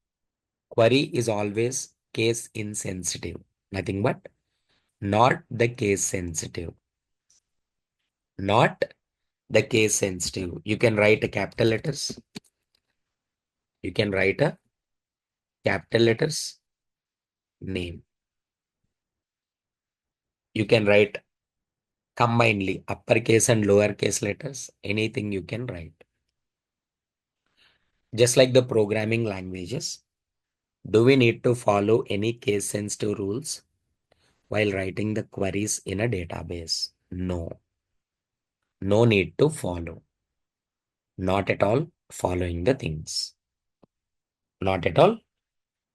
query is always case insensitive. Nothing but not the case sensitive. Not the case sensitive. You can write a capital letters. You can write a capital letters, name. You can write combinedly uppercase and lowercase letters, anything you can write. Just like the programming languages, do we need to follow any case sensitive rules while writing the queries in a database? No, no need to follow. Not at all following the things. Not at all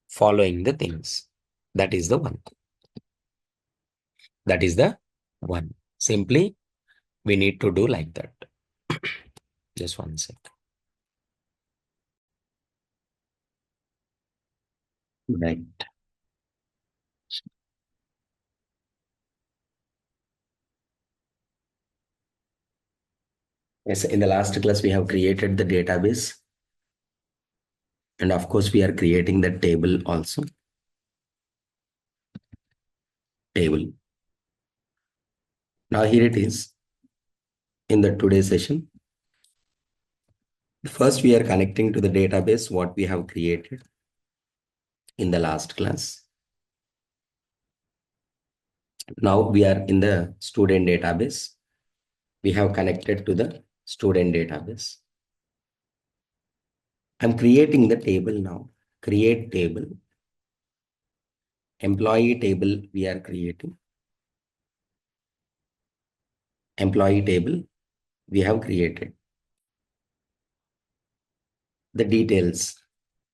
following the things. That is the one. That is the one. Simply, we need to do like that. Just one sec. Right. Yes, in the last class, we have created the database. And of course, we are creating the table also. Table. Now here it is in the today's session. First, we are connecting to the database what we have created in the last class. Now we are in the student database. We have connected to the student database. I'm creating the table now. Create table. Employee table we are creating. Employee table we have created. The details.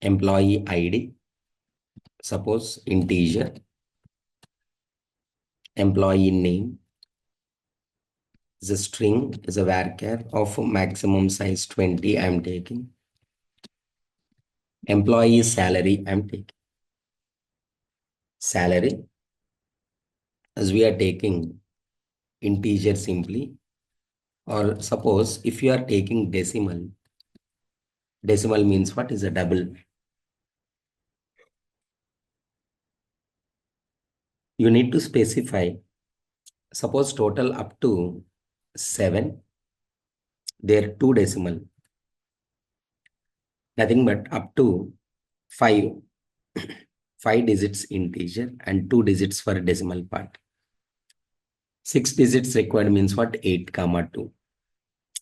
Employee ID. Suppose integer. Employee name. The string is a varchar of maximum size 20 I am taking. Employee salary I am taking. Salary as we are taking integer simply, or suppose if you are taking decimal, decimal means what is a double. You need to specify, suppose total up to 7, there 2 decimal, nothing but up to 5, 5 digits integer and 2 digits for decimal part. 6 digits required means what? 8 comma 2,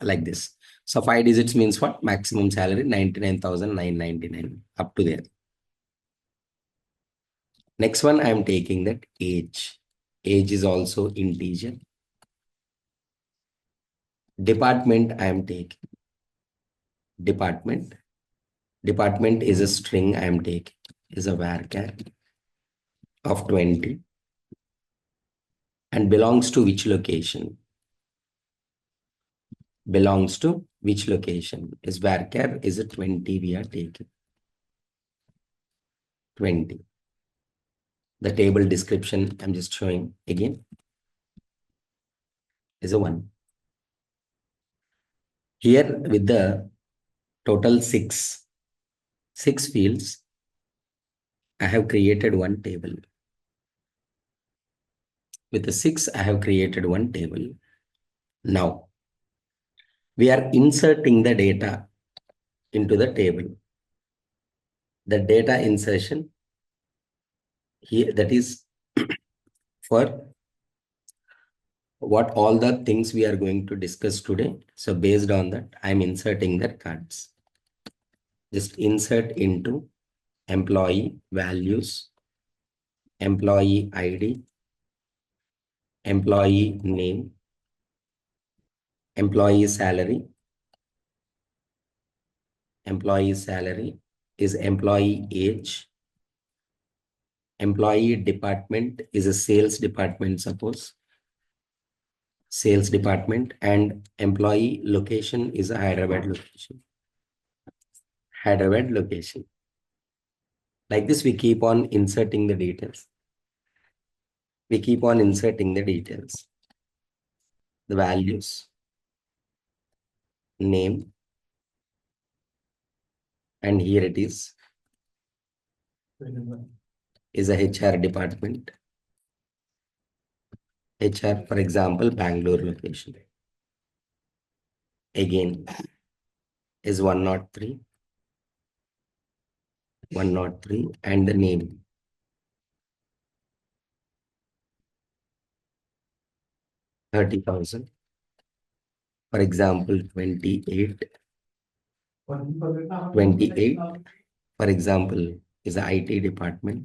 like this. So 5 digits means what? Maximum salary 99,999 up to there. Next one, I am taking that age. Age is also integer. Department, I am taking. Department. Department is a string I am taking. Is a varchar of 20. And belongs to which location? Belongs to which location? Is varchar is a 20 we are taking. 20. The table description I'm just showing again is a 1. Here with the total 6 fields, I have created one table. With the 6, I have created one table. Now, we are inserting the data into the table. The data insertion here, that is for what all the things we are going to discuss today. So based on that, I'm inserting the cards. Just insert into employee values, employee ID, employee name, employee salary. Employee salary is employee age. Employee department is a sales department, suppose. Sales department, and employee location is a Hyderabad location. Hyderabad location. Like this, we keep on inserting the details. We keep on inserting the details. The values, name, and here it is a HR department. HR, for example, Bangalore location. Again, is 103. 103 and the name 30,000. For example, 28. 28, for example, is the IT department,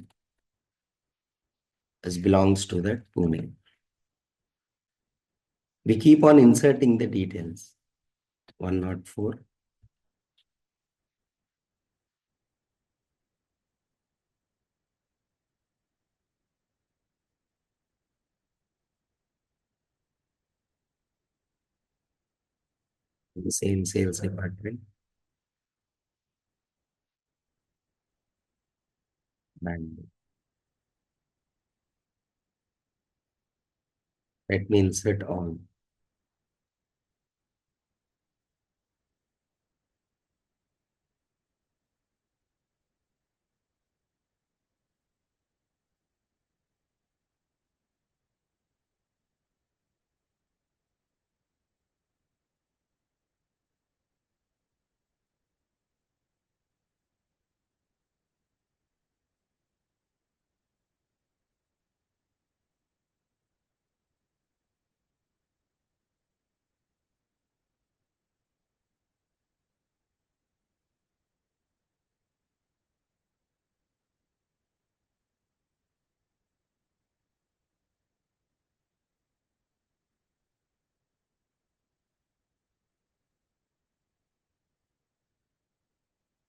as belongs to the Pune. We keep on inserting the details. 104. The same sales department. And let me insert all.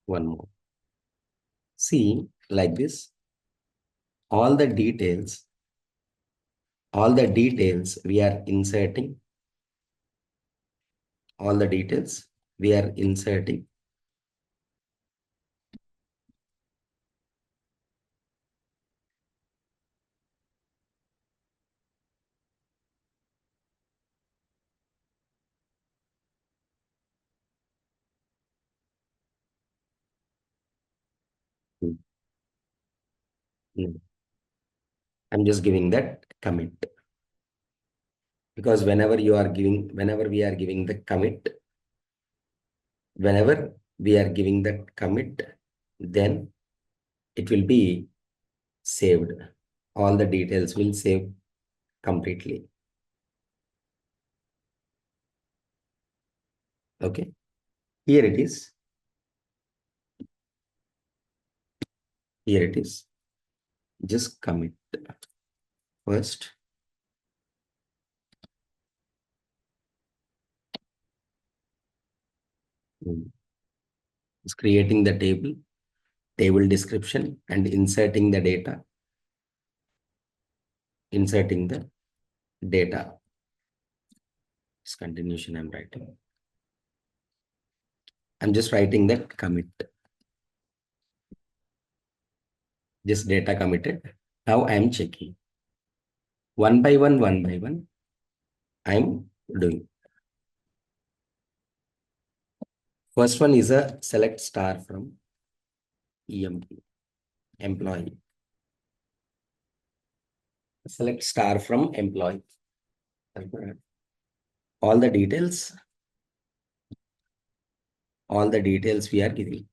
One more. See, like this, all the details, we are inserting, all the details we are inserting. Hmm. Hmm. I'm just giving that commit, because whenever we are giving the commit, whenever we are giving that commit, then it will be saved. All the details will save completely. Okay. Here it is. Here it is. Just commit first. It's creating the table description and inserting the data. Inserting the data. This continuation I'm writing. I'm just writing that commit. Just data committed. Now I'm checking. One by one, I'm doing. First one is a select star from EMP, employee. Select star from employee. All the details we are giving.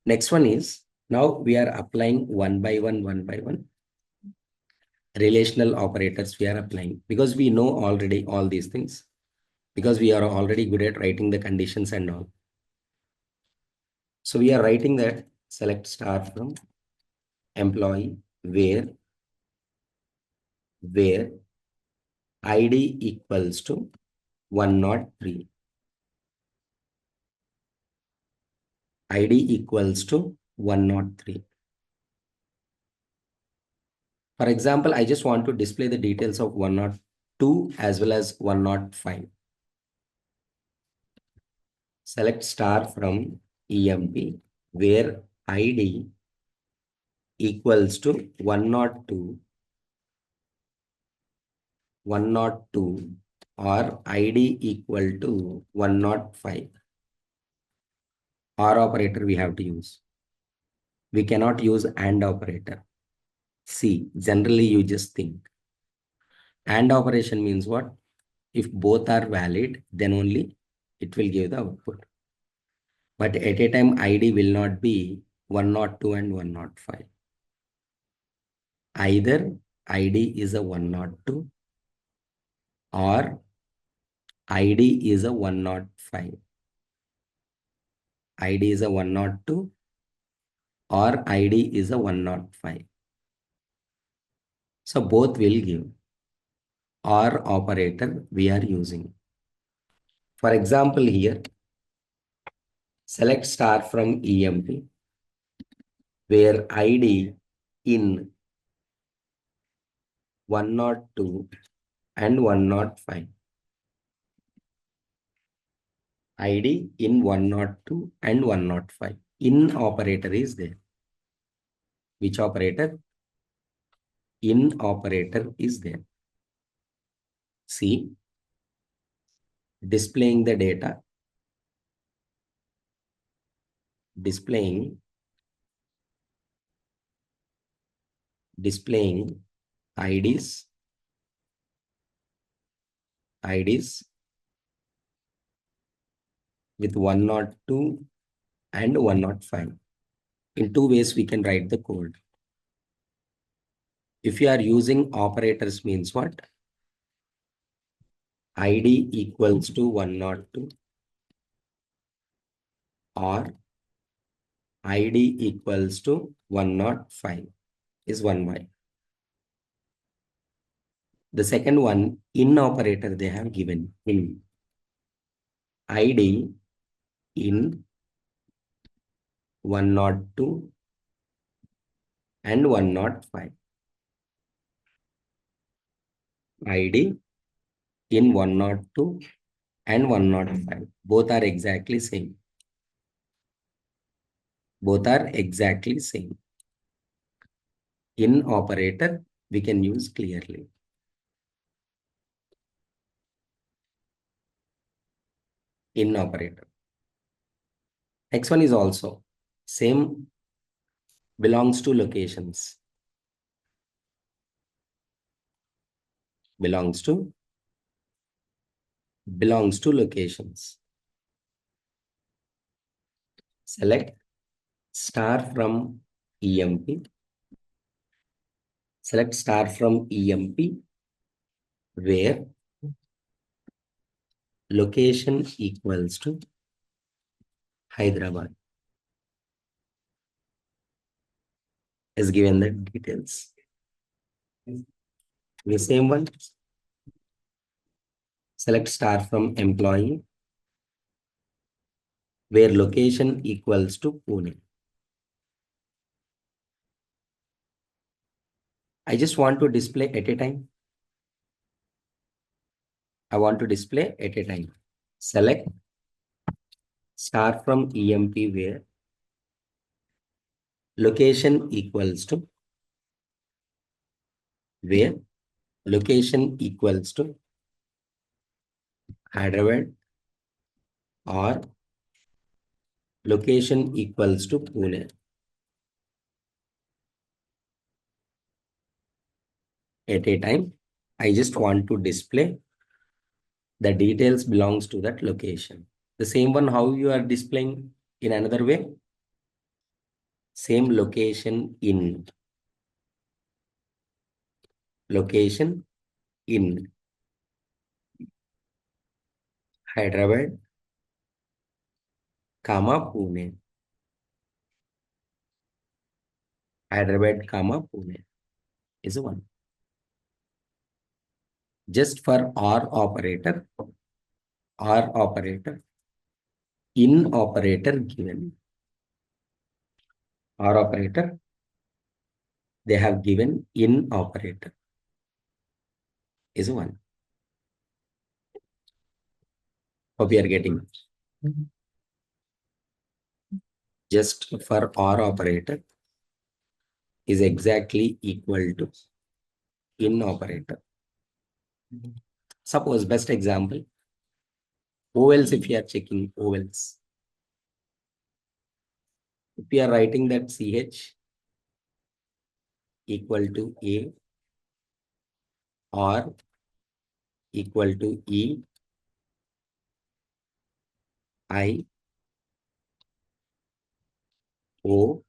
Next one is, now we are applying one by one relational operators we are applying, because we know already all these things, because we are already good at writing the conditions and all. So we are writing that select star from employee where ID equals to 103. ID equals to 103. For example, I just want to display the details of 102 as well as 105. Select star from EMP where ID equals to 102, 102 or ID equal to 105. Or operator we have to use. We cannot use AND operator. See, generally you just think. AND operation means what? If both are valid, then only it will give the output. But at a time, ID will not be 102 and 105. Either ID is a 102 or ID is a 105. ID is a 102 or ID is a 105. So both will give or operator we are using. For example, here, select star from EMP where ID in 102 and 105. ID in 102 and 105. In operator is there. Which operator? In operator is there. See, displaying the data, displaying IDs, IDs with 102 and 105. In two ways we can write the code. If you are using operators means what? ID equals to 102 or ID equals to 105 is one way. The second one, in operator they have given in ID in 102 and 105. ID in 102 and 105. Both are exactly same. Both are exactly same. In operator, we can use clearly. In operator. Next one is also same, belongs to locations. Belongs to locations. Select star from EMP. Select star from EMP where location equals to Hyderabad. Is given the details. The same one. Select star from employee where location equals to Pune. I just want to display at a time. I want to display at a time. Select star from EMP where location equals to Hyderabad or location equals to Pune. At a time, I just want to display the details belongs to that location. The same one how you are displaying in another way. Same location in Hyderabad, Pune. Hyderabad, Pune is one. Just for or operator, in operator given. Or operator, they have given in operator is one. Hope you are getting. Just for or operator is exactly equal to in operator. Suppose best example, ovals if you are checking ovals. If you are writing that CH equal to A or equal to E, I O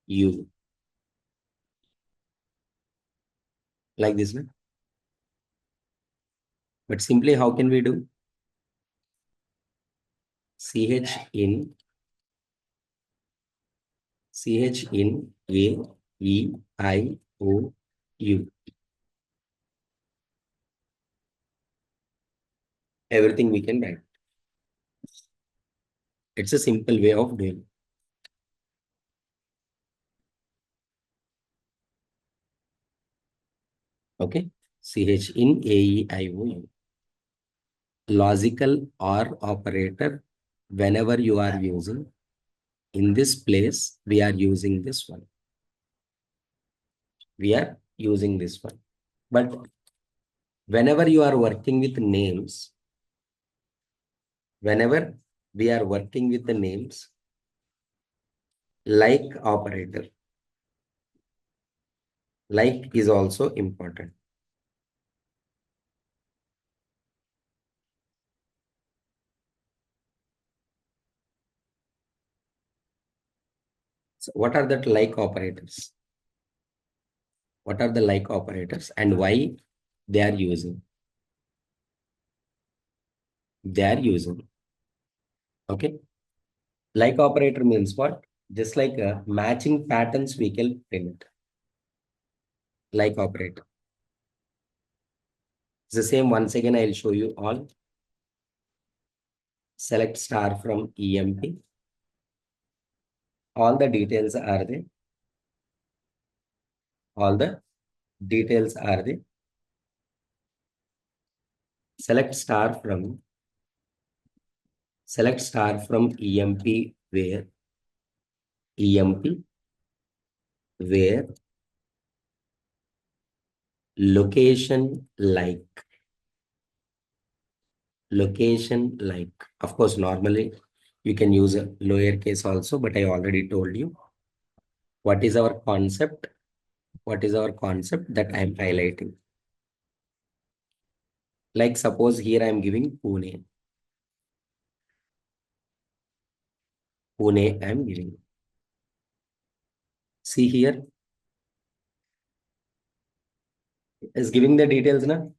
U, like this, no? But simply how can we do? CH in A E I O U. Everything we can write. It's a simple way of doing. Okay. CH in A E I O U. Logical OR operator, whenever you are using, in this place, we are using this one. We are using this one. But whenever you are working with names, whenever we are working with the names, like operator, like is also important. So what are the like operators? What are the like operators and why they are using? They are using. Okay. Like operator means what? Just like matching patterns we can print. Like operator. It's the same. Once again, I'll show you all. Select star from EMP. All the details are there. All the details are there. Select star from EMP EMP where location like of course normally you can use a lowercase also, but I already told you what is our concept. What is our concept that I am highlighting? Like suppose here I am giving Pune. Pune I am giving. See here is giving the details now.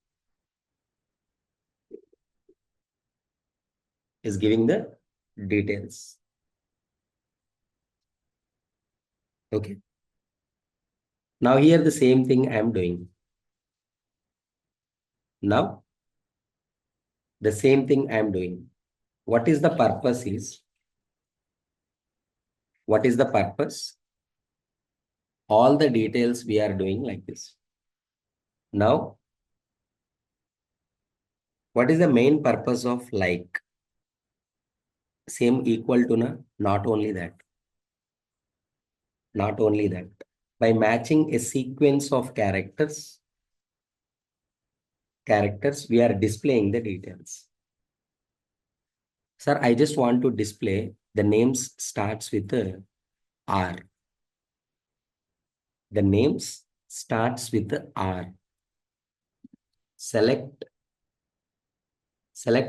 Is giving the details. Okay. Now here the same thing I am doing. Now the same thing I am doing. What is the purpose is? What is the purpose? All the details we are doing like this. Now, what is the main purpose of like? Same equal to na? Not only that. Not only that. By matching a sequence of characters, we are displaying the details. Sir, I just want to display the names starts with a R. The names starts with the R. Select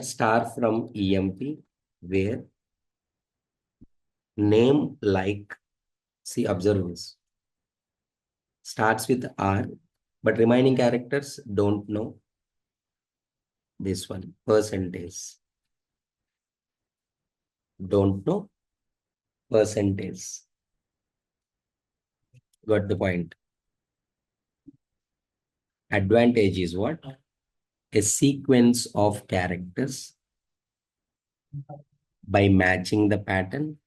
star from EMP where name like, see, observe this, starts with R, but remaining characters don't know this one, percentage. Don't know percentage. Got the point. Advantage is what? A sequence of characters by matching the pattern,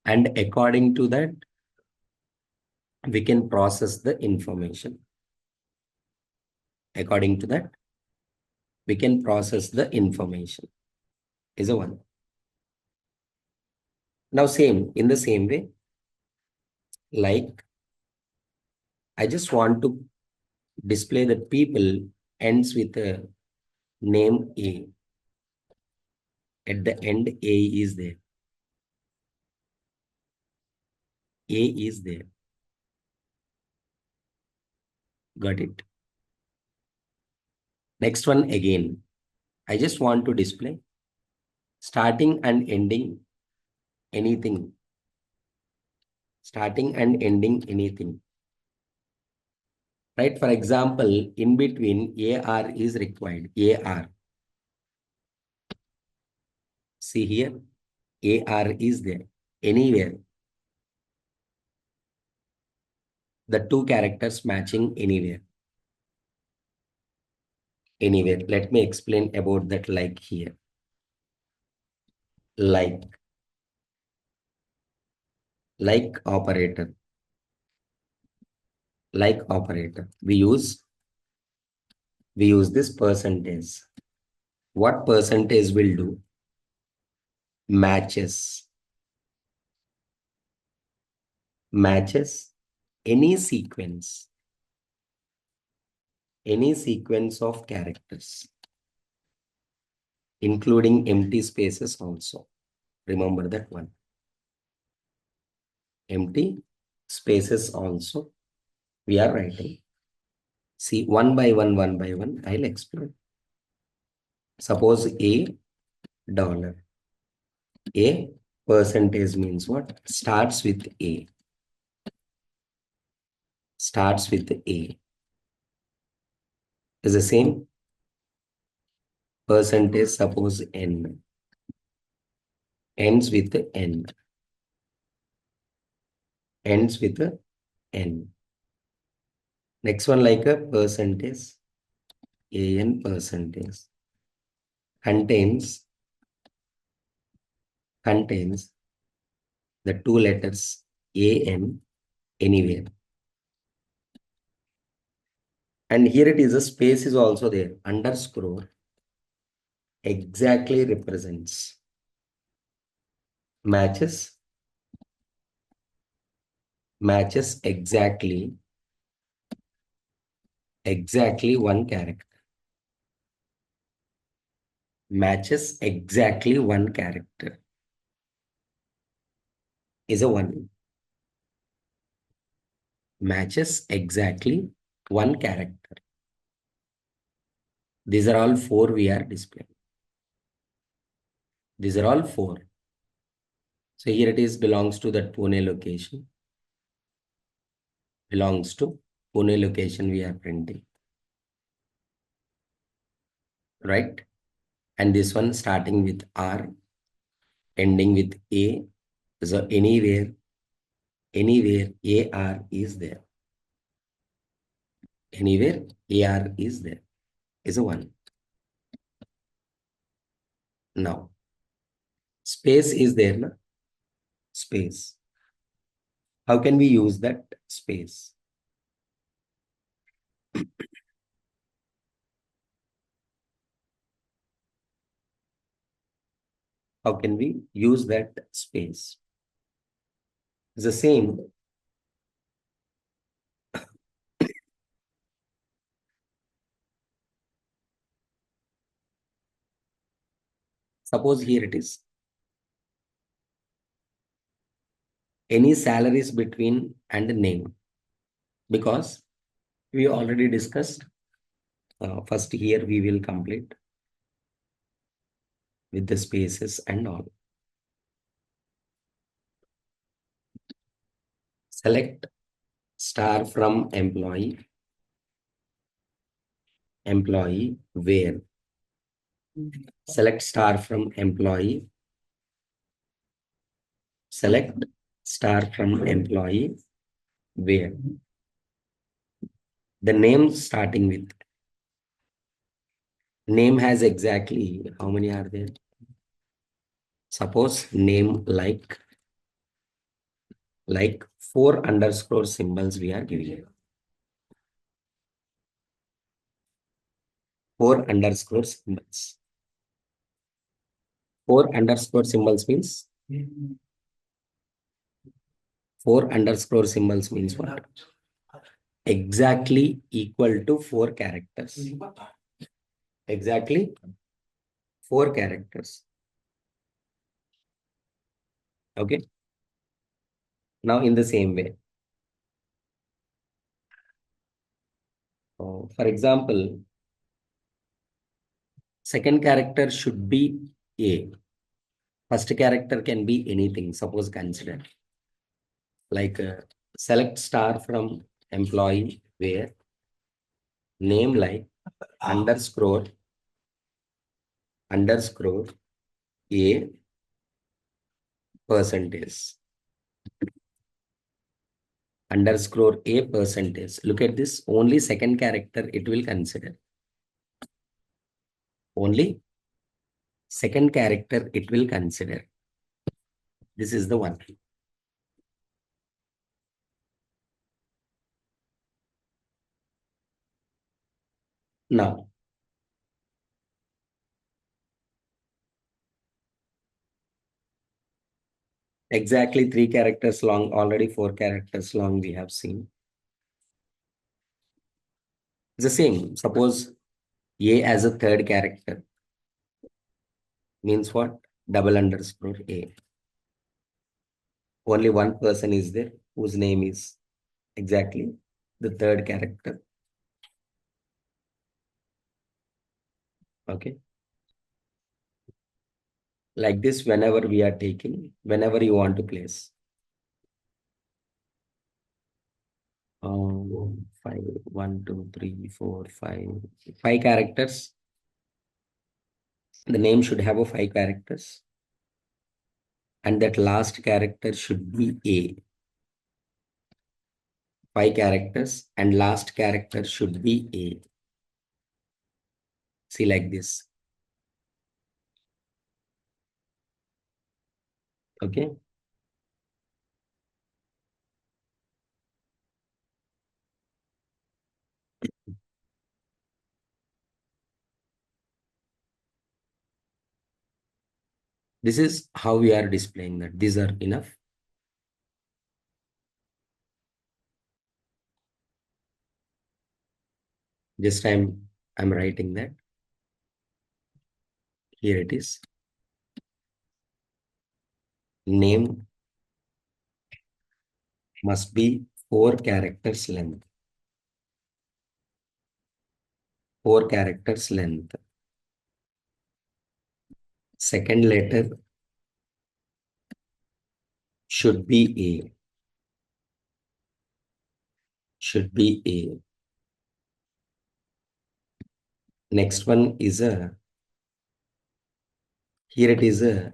and according to that, we can process the information. According to that, we can process the information. Is a one. Now, in the same way, like I just want to display the people ends with a name A. At the end, A is there. A is there. Got it. Next one again. I just want to display starting and ending anything, starting and ending anything, right? For example, in between AR is required. AR, see here, AR is there. Anywhere, the two characters matching anywhere. Anywhere. Let me explain about that like here. Like, like operator, like operator. We use this percentage. What percentage will do? Matches. Matches any sequence of characters, including empty spaces also. Remember that one. Empty spaces also we are writing. See, one by one, I'll explain. Suppose $. A percentage means what? Starts with A. Starts with A. Is the same percentage, suppose N. Ends with N. Ends with N. Next one like a percentage. AN percentage. Contains the two letters AN anywhere. And here it is, a space is also there. Underscore exactly represents, matches exactly one character. Matches exactly one character is a one. Matches exactly one character. These are all four we are displaying. These are all four. So here it is, belongs to that Pune location. Belongs to Pune location we are printing. Right? And this one starting with R, ending with A. So anywhere AR is there. Anywhere AR is there is a one. Now, space is there, na? Space. How can we use that space? How can we use that space? It's the same. Suppose here it is. Any salaries between and name. Because we already discussed. First here we will complete with the spaces and all. Select star from employee where. Select star from employee. Select star from employee where. The name starting with. Name has exactly how many are there? Suppose name like four underscore symbols we are giving. Four underscore symbols. Four underscore symbols means what? Exactly equal to four characters. Exactly four characters. Okay. Now in the same way. For example, second character should be A. First character can be anything. Suppose consider like select star from employee where name like underscore underscore a percentage underscore a percentage. Look at this. Only second character it will consider. Only second character it will consider. This is the one. Now, exactly 3 characters long, already 4 characters long we have seen. It's the same. Suppose A as a third character means what? Double underscore A. Only one person is there whose name is exactly the third character. Okay. Like this, whenever we are taking, whenever you want to place. Five, 1, 2, 3, 4, 5. 5 characters. The name should have a 5 characters. And that last character should be A. 5 characters and last character should be A. See like this. Okay. This is how we are displaying that. These are enough. Just I'm writing that. Here it is. Name must be 4 characters length. 4 characters length. Second letter should be A. Should be A. Next one is here it is a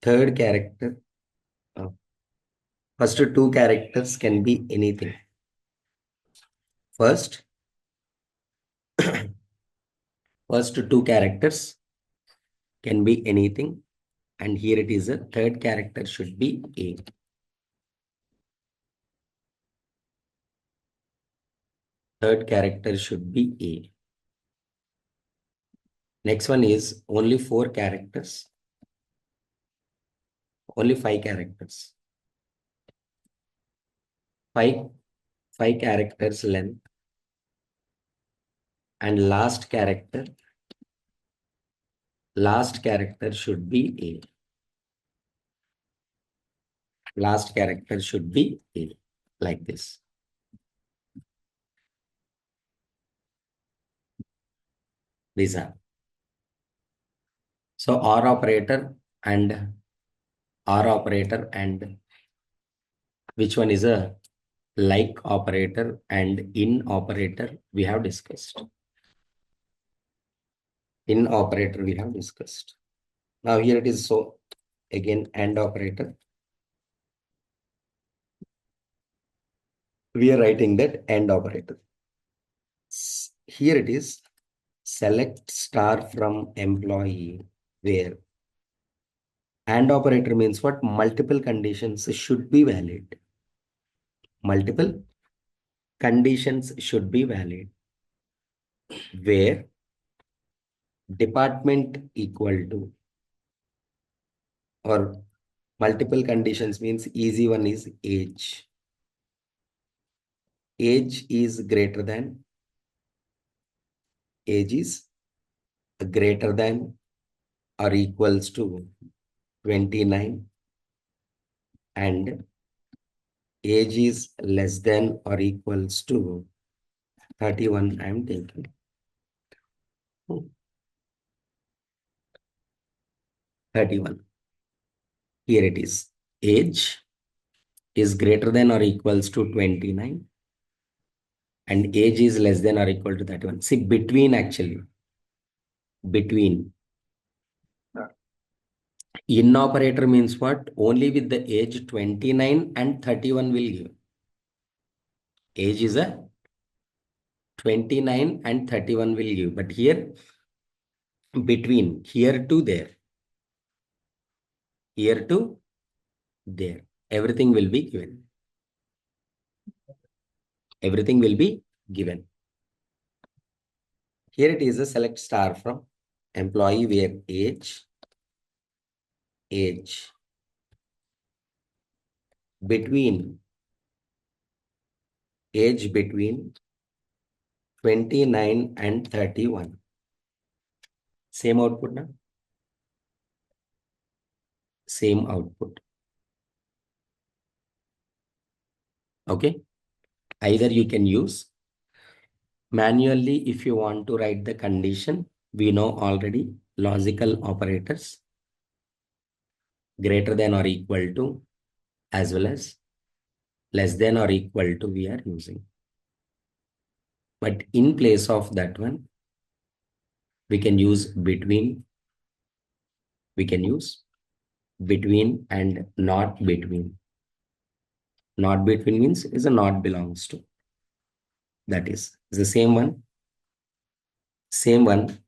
third character. Uh, First 2 characters can be anything. First, first 2 characters can be anything. And here it is a third character should be A. Third character should be A. Next one is only 4 characters. Only 5 characters. 5 characters length. And last character should be A. Last character should be A. Like this. These are. So and OR operator and which one is a like operator and in operator we have discussed. In operator we have discussed. Now here it is. So again AND operator. We are writing that AND operator. Here it is. Select star from employee where AND operator means what? Multiple conditions should be valid. Multiple conditions should be valid. Where department equal to or multiple conditions means easy one is age. Age is greater than age is greater than or equals to 29 and age is less than or equals to 31. I am taking 31. Here it is. Age is greater than or equals to 29 and age is less than or equal to 31. See, between actually. Between. In operator means what? Only with the age 29 and 31 will give. Age is a 29 and 31 will give. But here, between here to there. Here to there. Everything will be given. Everything will be given. Here it is a select star from employee where age between 29 and 31. Same output now. Same output. Okay. Either you can use manually if you want to write the condition. We know already logical operators greater than or equal to as well as less than or equal to we are using. But in place of that one, we can use between. We can use between and not between. Not between means is a not belongs to. That is the same one. Same one.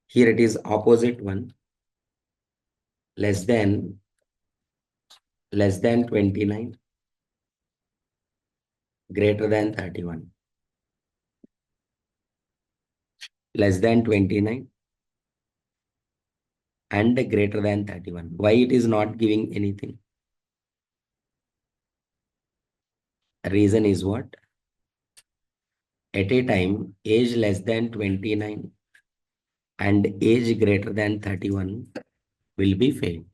Here it is opposite one. Less than 29. Greater than 31. Less than 29 and greater than 31. Why it is not giving anything? Reason is what? At a time, age less than 29 and age greater than 31 will be failed.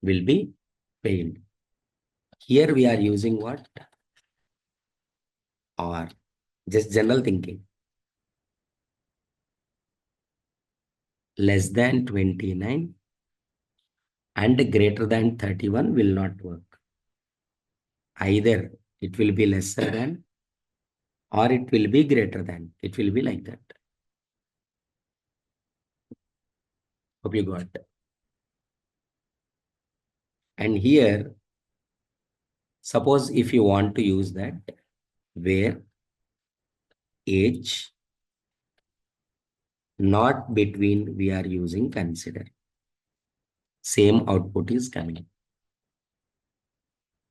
Will be failed. Here we are using what? Or. Just general thinking. Less than 29 and greater than 31 will not work. Either it will be lesser than or it will be greater than. It will be like that. Hope you got. And here, suppose if you want to use that, where age not between we are using consider. Same output is coming.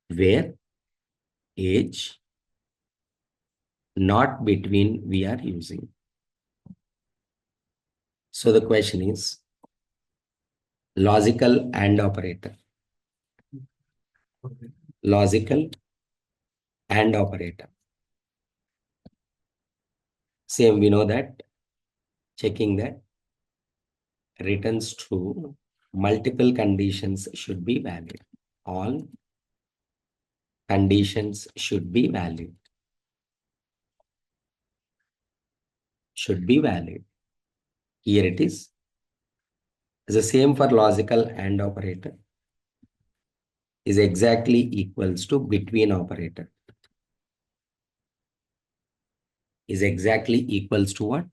Where age not between we are using. So the question is logical and operator. Logical and operator. Same, we know that. Checking that returns true. Multiple conditions should be valid. All conditions should be valid. Should be valid. Here it is. The same for logical and operator is exactly equals to between operator. Is exactly equals to what?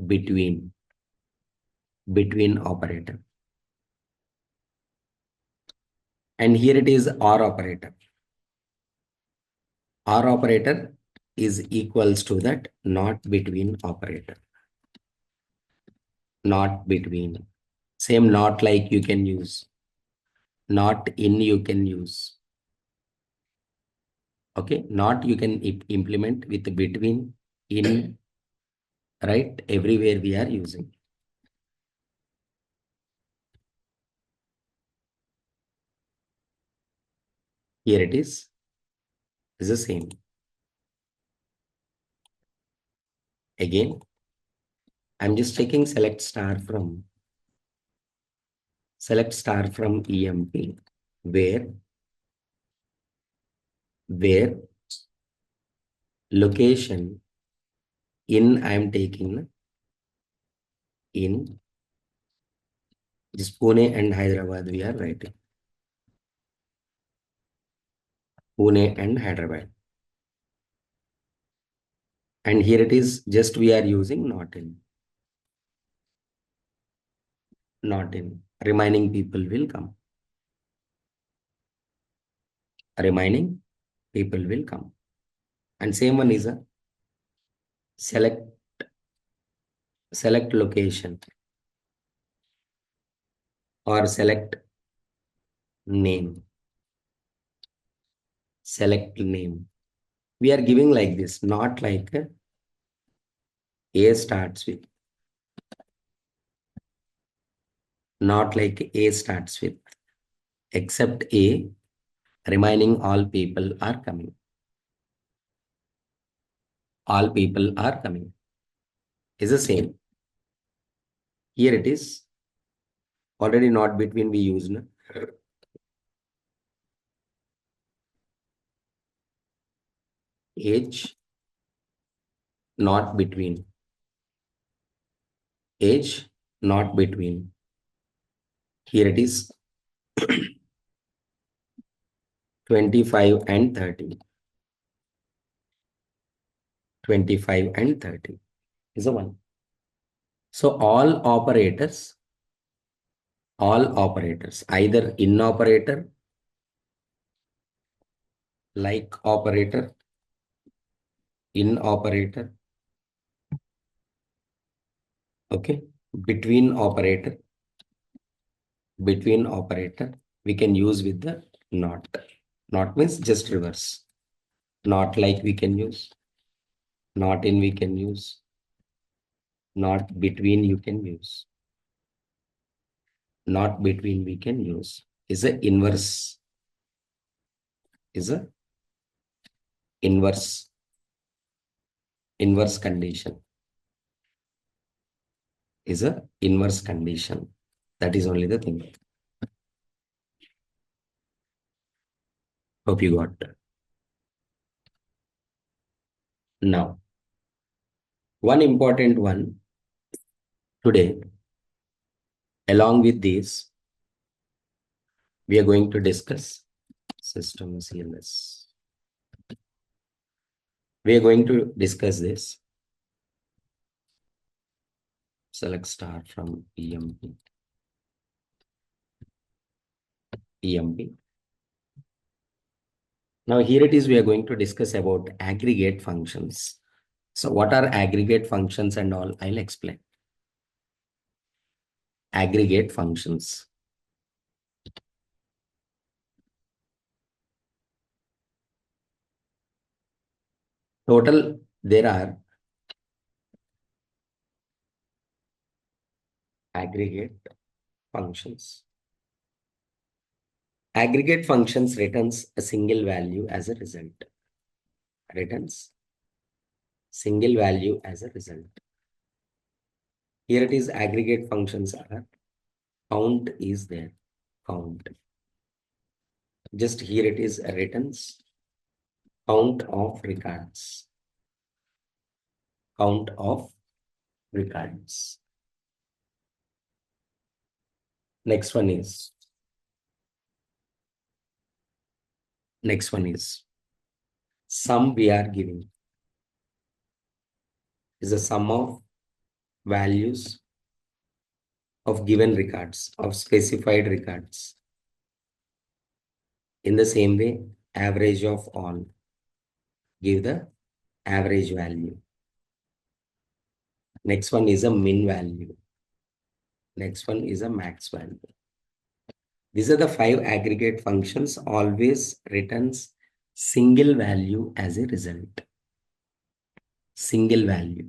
Between. Between operator. And here it is OR operator. OR operator is equals to that not between operator. Not between. Same not like you can use. Not in you can use. Okay. Not you can implement with between, in, right? Everywhere we are using. Here it is the same. Again, I'm just taking select star from EMP where location in I am taking in This Pune and Hyderabad we are writing. Pune and Hyderabad. And here it is just we are using not in. Not in. Remaining people will come. Remaining people will come. And same one is a select location or select name. Select name. We are giving like this, not like A starts with. Not like A starts with. Except A, remaining all people are coming. All people are coming. Is the same. Here it is. Already not between we used. Age, not between. Age, not between. Here it is 25 and 30. 25 and 30 is the one. So all operators, either in operator, like operator, in operator, okay, between operator, we can use with the not. Not means just reverse. Not like we can use. Not in we can use. Not between you can use. Not between we can use. Is a inverse. Is a inverse. Inverse condition. Is a inverse condition. That is only the thing. Hope you got. Now, one important one today, along with this, we are going to discuss system CLS. We are going to discuss this. Select star from EMP. EMP. Now here it is, we are going to discuss about aggregate functions. So what are aggregate functions and all? I'll explain. Aggregate functions. Total, there are aggregate functions. Aggregate functions returns a single value as a result. Returns single value as a result. Here it is, aggregate functions are count is there. Count. Just here it is returns count of records. Count of records. Next one is sum we are giving is a sum of values of given records, of specified records. In the same way, average of all, give the average value. Next one is a min value. Next one is a max value. These are the 5 aggregate functions, always returns single value as a result. Single value.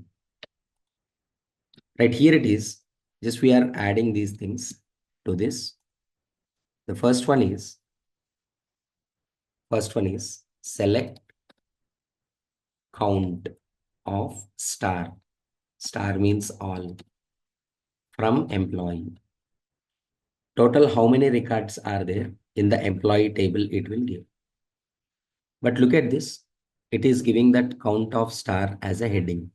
Right here it is. Just we are adding these things to this. The first one is select count of star. Star means all from employee. Total how many records are there in the employee table it will give. But look at this. It is giving that count of star as a heading.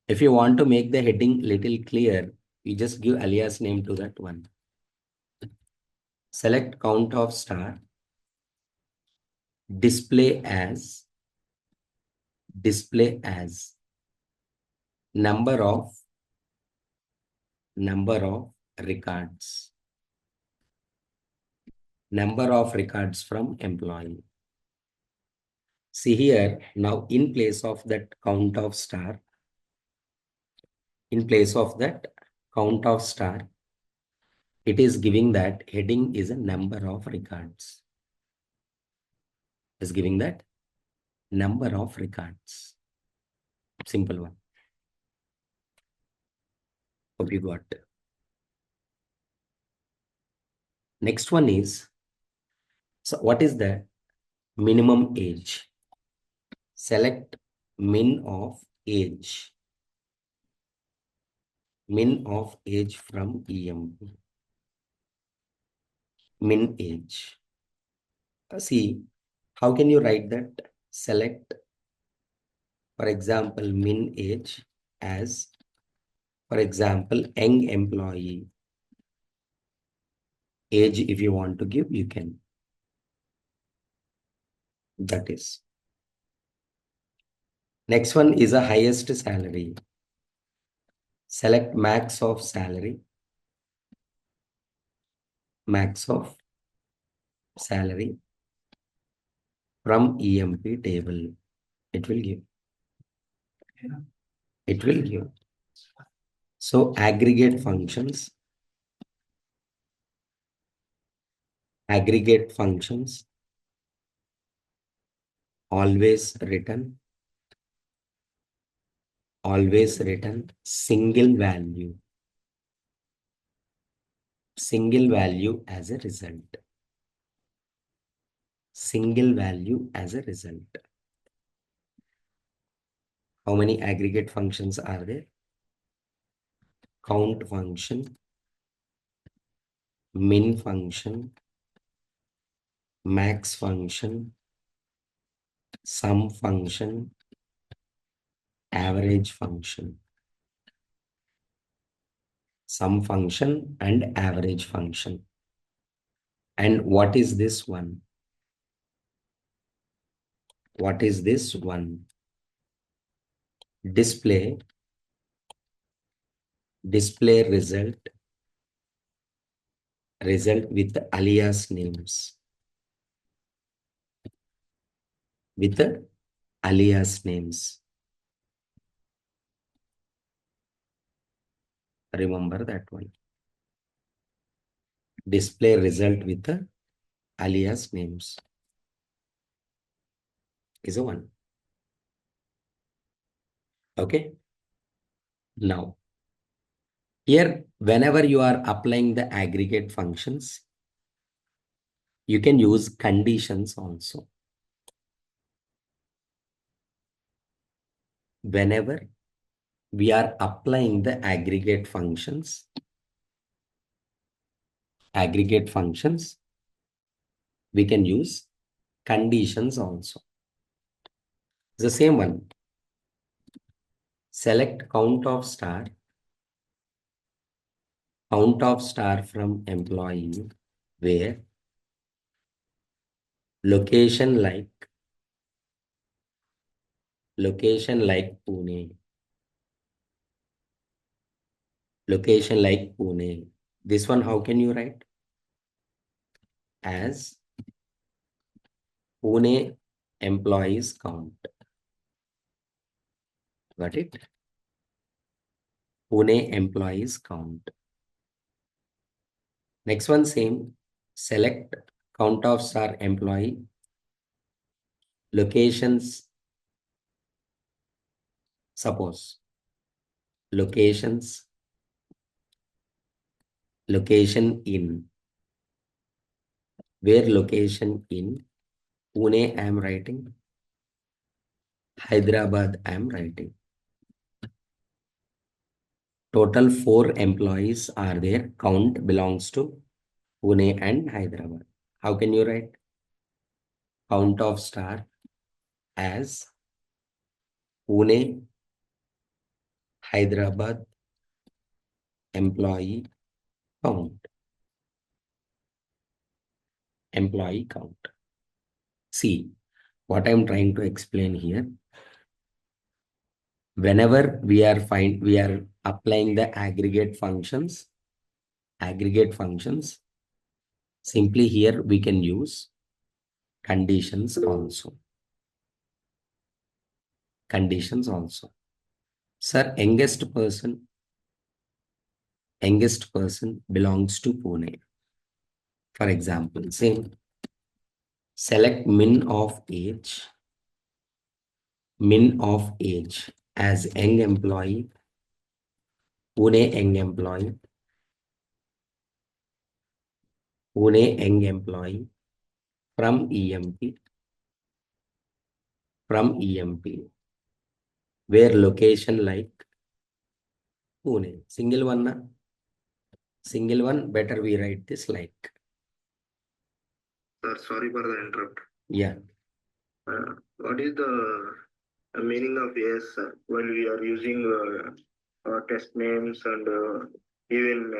If you want to make the heading little clear, You just give alias name to that one. Select count of star, display as number of records, number of records from employee. See here, now in place of that count of star, it is giving that heading is a number of records. Is giving that number of records. Simple one. Hope you got. Next one is, so what is the minimum age? Select min of age. Min of age from EMP. Min age. See, how can you write that? Select, for example, min age as, for example, young employee. Age, if you want to give, you can. That is. Next one is a highest salary. Select max of salary. Max of salary from EMP table. It will give. It will give. So aggregate functions. Aggregate functions always written single value as a result. Single value as a result. How many aggregate functions are there? Count function, min function, max function, sum function, average function. Sum function and average function. And what is this one? What is this one? Display result with alias names. With alias names. Remember that one. Display result with the alias names is a one. Okay. Now, here, whenever you are applying the aggregate functions, you can use conditions also. Whenever we are applying the aggregate functions, we can use conditions also. The same one. Select count of star from employee where location like Pune. Location like Pune. This one, how can you write? As Pune employees count. Got it? Pune employees count. Next one, same. Select count of star employee. Locations. Suppose. Locations. Location in. Where location in? Pune I am writing. Hyderabad I am writing. Total 4 employees are there. Count belongs to Pune and Hyderabad. How can you write? Count of star as Pune, Hyderabad, employee count. Employee count. See, what I'm trying to explain here, whenever we are applying the aggregate functions, simply here we can use conditions also. Conditions also. Sir, youngest person belongs to Pune. For example, say select min of age as young employee, Pune young employee from EMP, where location like Pune. Single one, better we write this like. Sir, sorry for the interrupt. Yeah. What is the meaning of yes, sir, when we are using test names and even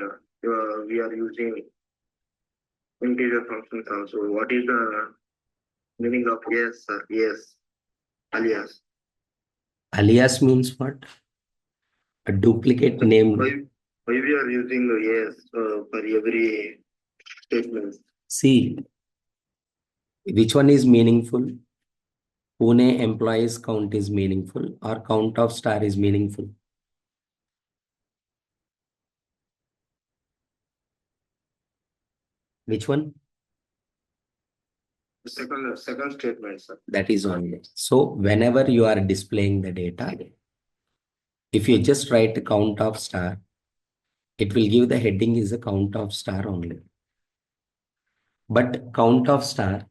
we are using integer functions also? What is the meaning of yes, sir? Yes, alias. Alias means what? A duplicate name. Why we are using yes for every statement? See, which one is meaningful? Pune employees count is meaningful or count of star is meaningful? Which one? Second statement, sir. That is only. So whenever you are displaying the data, if you just write count of star, it will give the heading is a count of star only. But count of star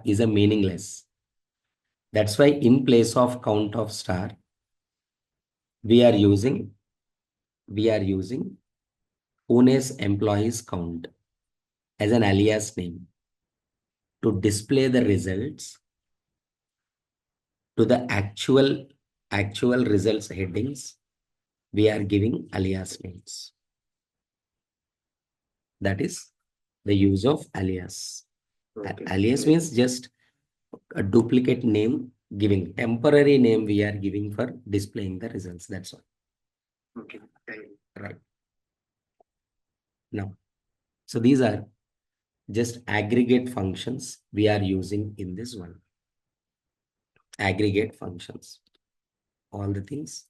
is a meaningless. That's why in place of count of star, we are using Pune's employees count as an alias name to display the results to the actual results headings. We are giving alias names. That is the use of alias. Okay. Alias means just a duplicate name giving. Temporary name we are giving for displaying the results. That's all. Okay. Thank you. Right. Now, so these are just aggregate functions we are using in this one. Aggregate functions. All the things.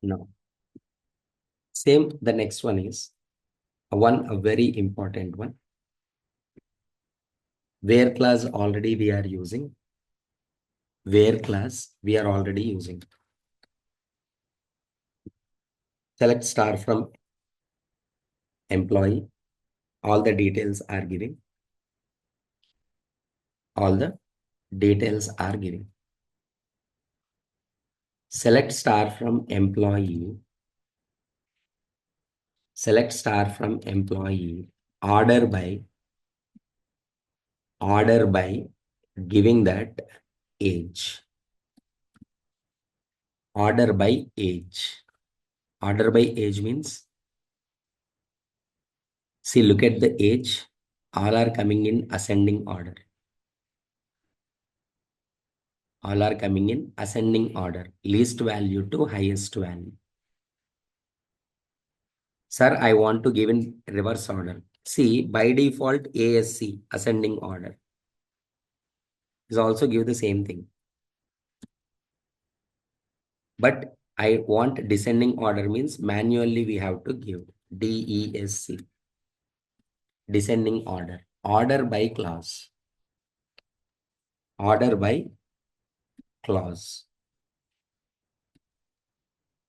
Now, same, the next one is a very important one. Where class already we are using. Where class we are already using. Select star from employee. All the details are giving. All the details are giving. Select star from employee. Select star from employee. Order by giving that age. Order by age. Order by age means, see, look at the age. All are coming in ascending order. All are coming in ascending order. Least value to highest value. Sir, I want to give in reverse order. See, by default, ASC, ascending order, is also give the same thing. But I want descending order means manually we have to give DESC, descending order. Order by clause. Order by clause.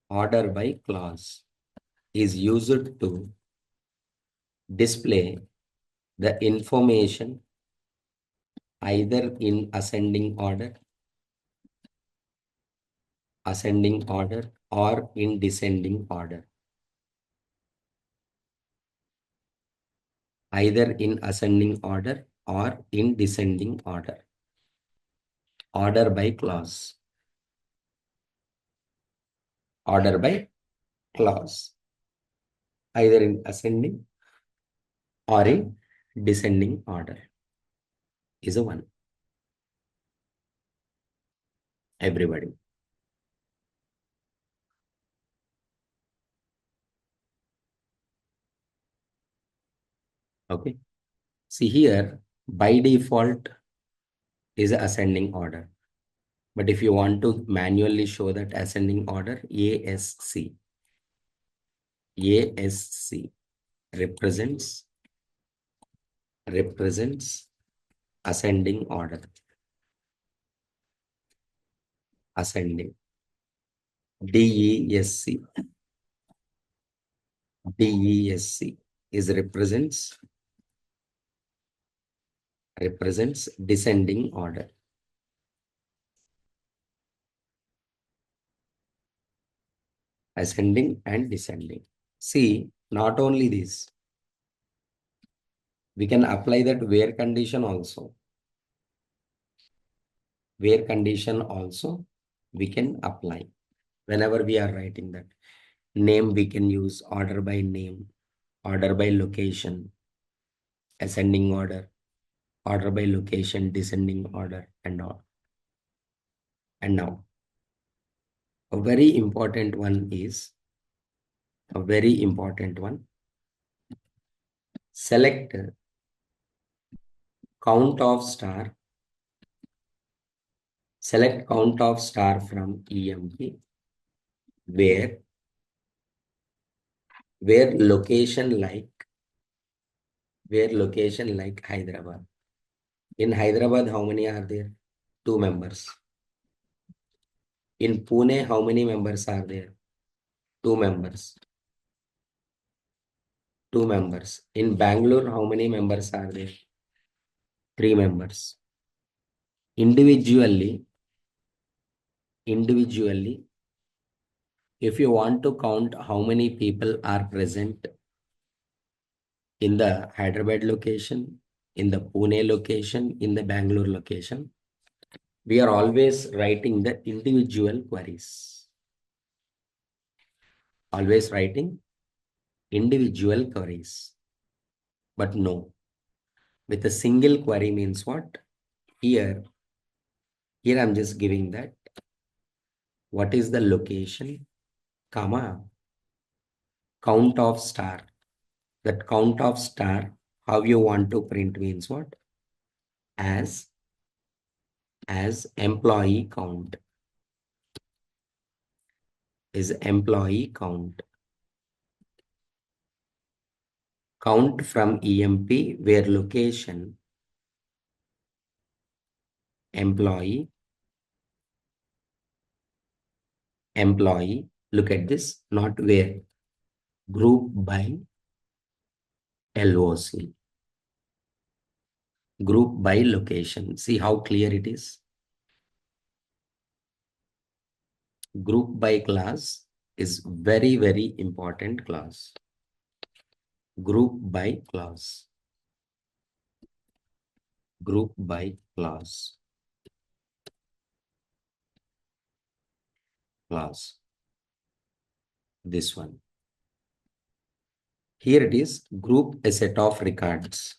Order by clause is used to display the information either in ascending order or in descending order. Either in ascending order or in descending order. Order by clause. Order by clause. Either in ascending or in descending order is a one. Everybody. Okay. See here, by default is ascending order. But if you want to manually show that ascending order, ASC represents ascending order. Ascending. DESC is represents descending order. Ascending and descending. See, not only this, we can apply that where condition also. Where condition also we can apply. Whenever we are writing that name, we can use order by name, order by location, ascending order, order by location, descending order, and all. And now, a very important one is select count of star. Select count of star from EMP where location like Hyderabad. In Hyderabad, how many are there? 2 members. In Pune, how many members are there? 2 members. 2 members. In Bangalore, how many members are there? 3 members. Individually, if you want to count how many people are present in the Hyderabad location, in the Pune location, in the Bangalore location, we are always writing the individual queries. Always writing individual queries. But no, with a single query means what? Here I'm just giving that. What is the location, comma, count of star. That count of star, how you want to print means what? As employee count. Is employee count. Count from EMP where location, employee, look at this, not where, group by LOC, group by location. See how clear it is. Group by class is very, very important class. Group by class. Group by class. Class. This one. Here it is, group a set of records.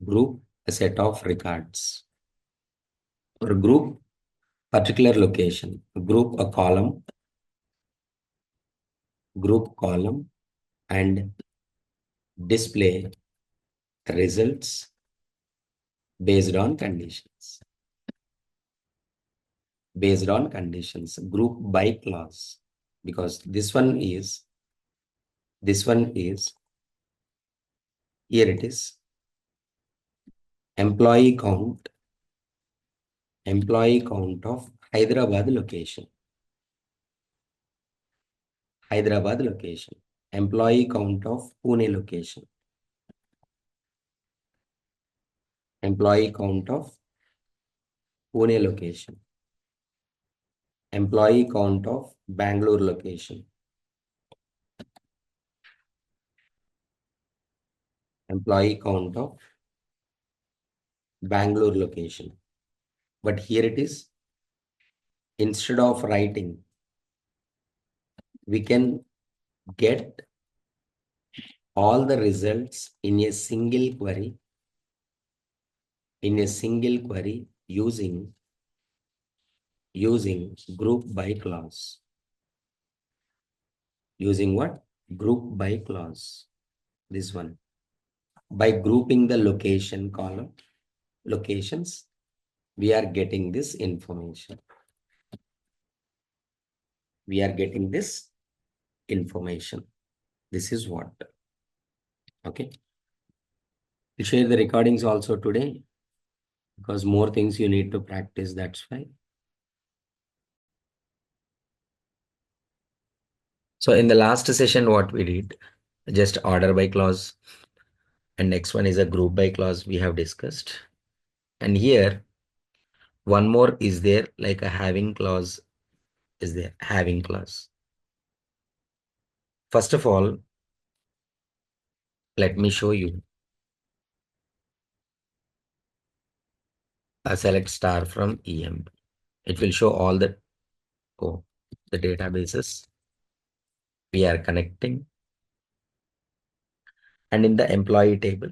Group a set of records. Or group particular location. Group a column. Group column and display results based on conditions. Based on conditions. Group by class. Because this one is, here it is, employee count of Hyderabad location. Hyderabad location. Employee count of Pune location. Employee count of Pune location. Employee count of Bangalore location. Employee count of Bangalore location. But here it is, instead of writing, we can get all the results in a single query, using group by clause. Using what? Group by clause. This one. By grouping the location column, locations, we are getting this information. We are getting this information. This is what. Okay. We'll share the recordings also today because more things you need to practice. That's why. So in the last session, what we did, just order by clause, and next one is a group by clause we have discussed. And here, one more is there, like a having clause is there, having clause. First of all, let me show you. Select star from EM. It will show all the databases we are connecting. And in the employee table,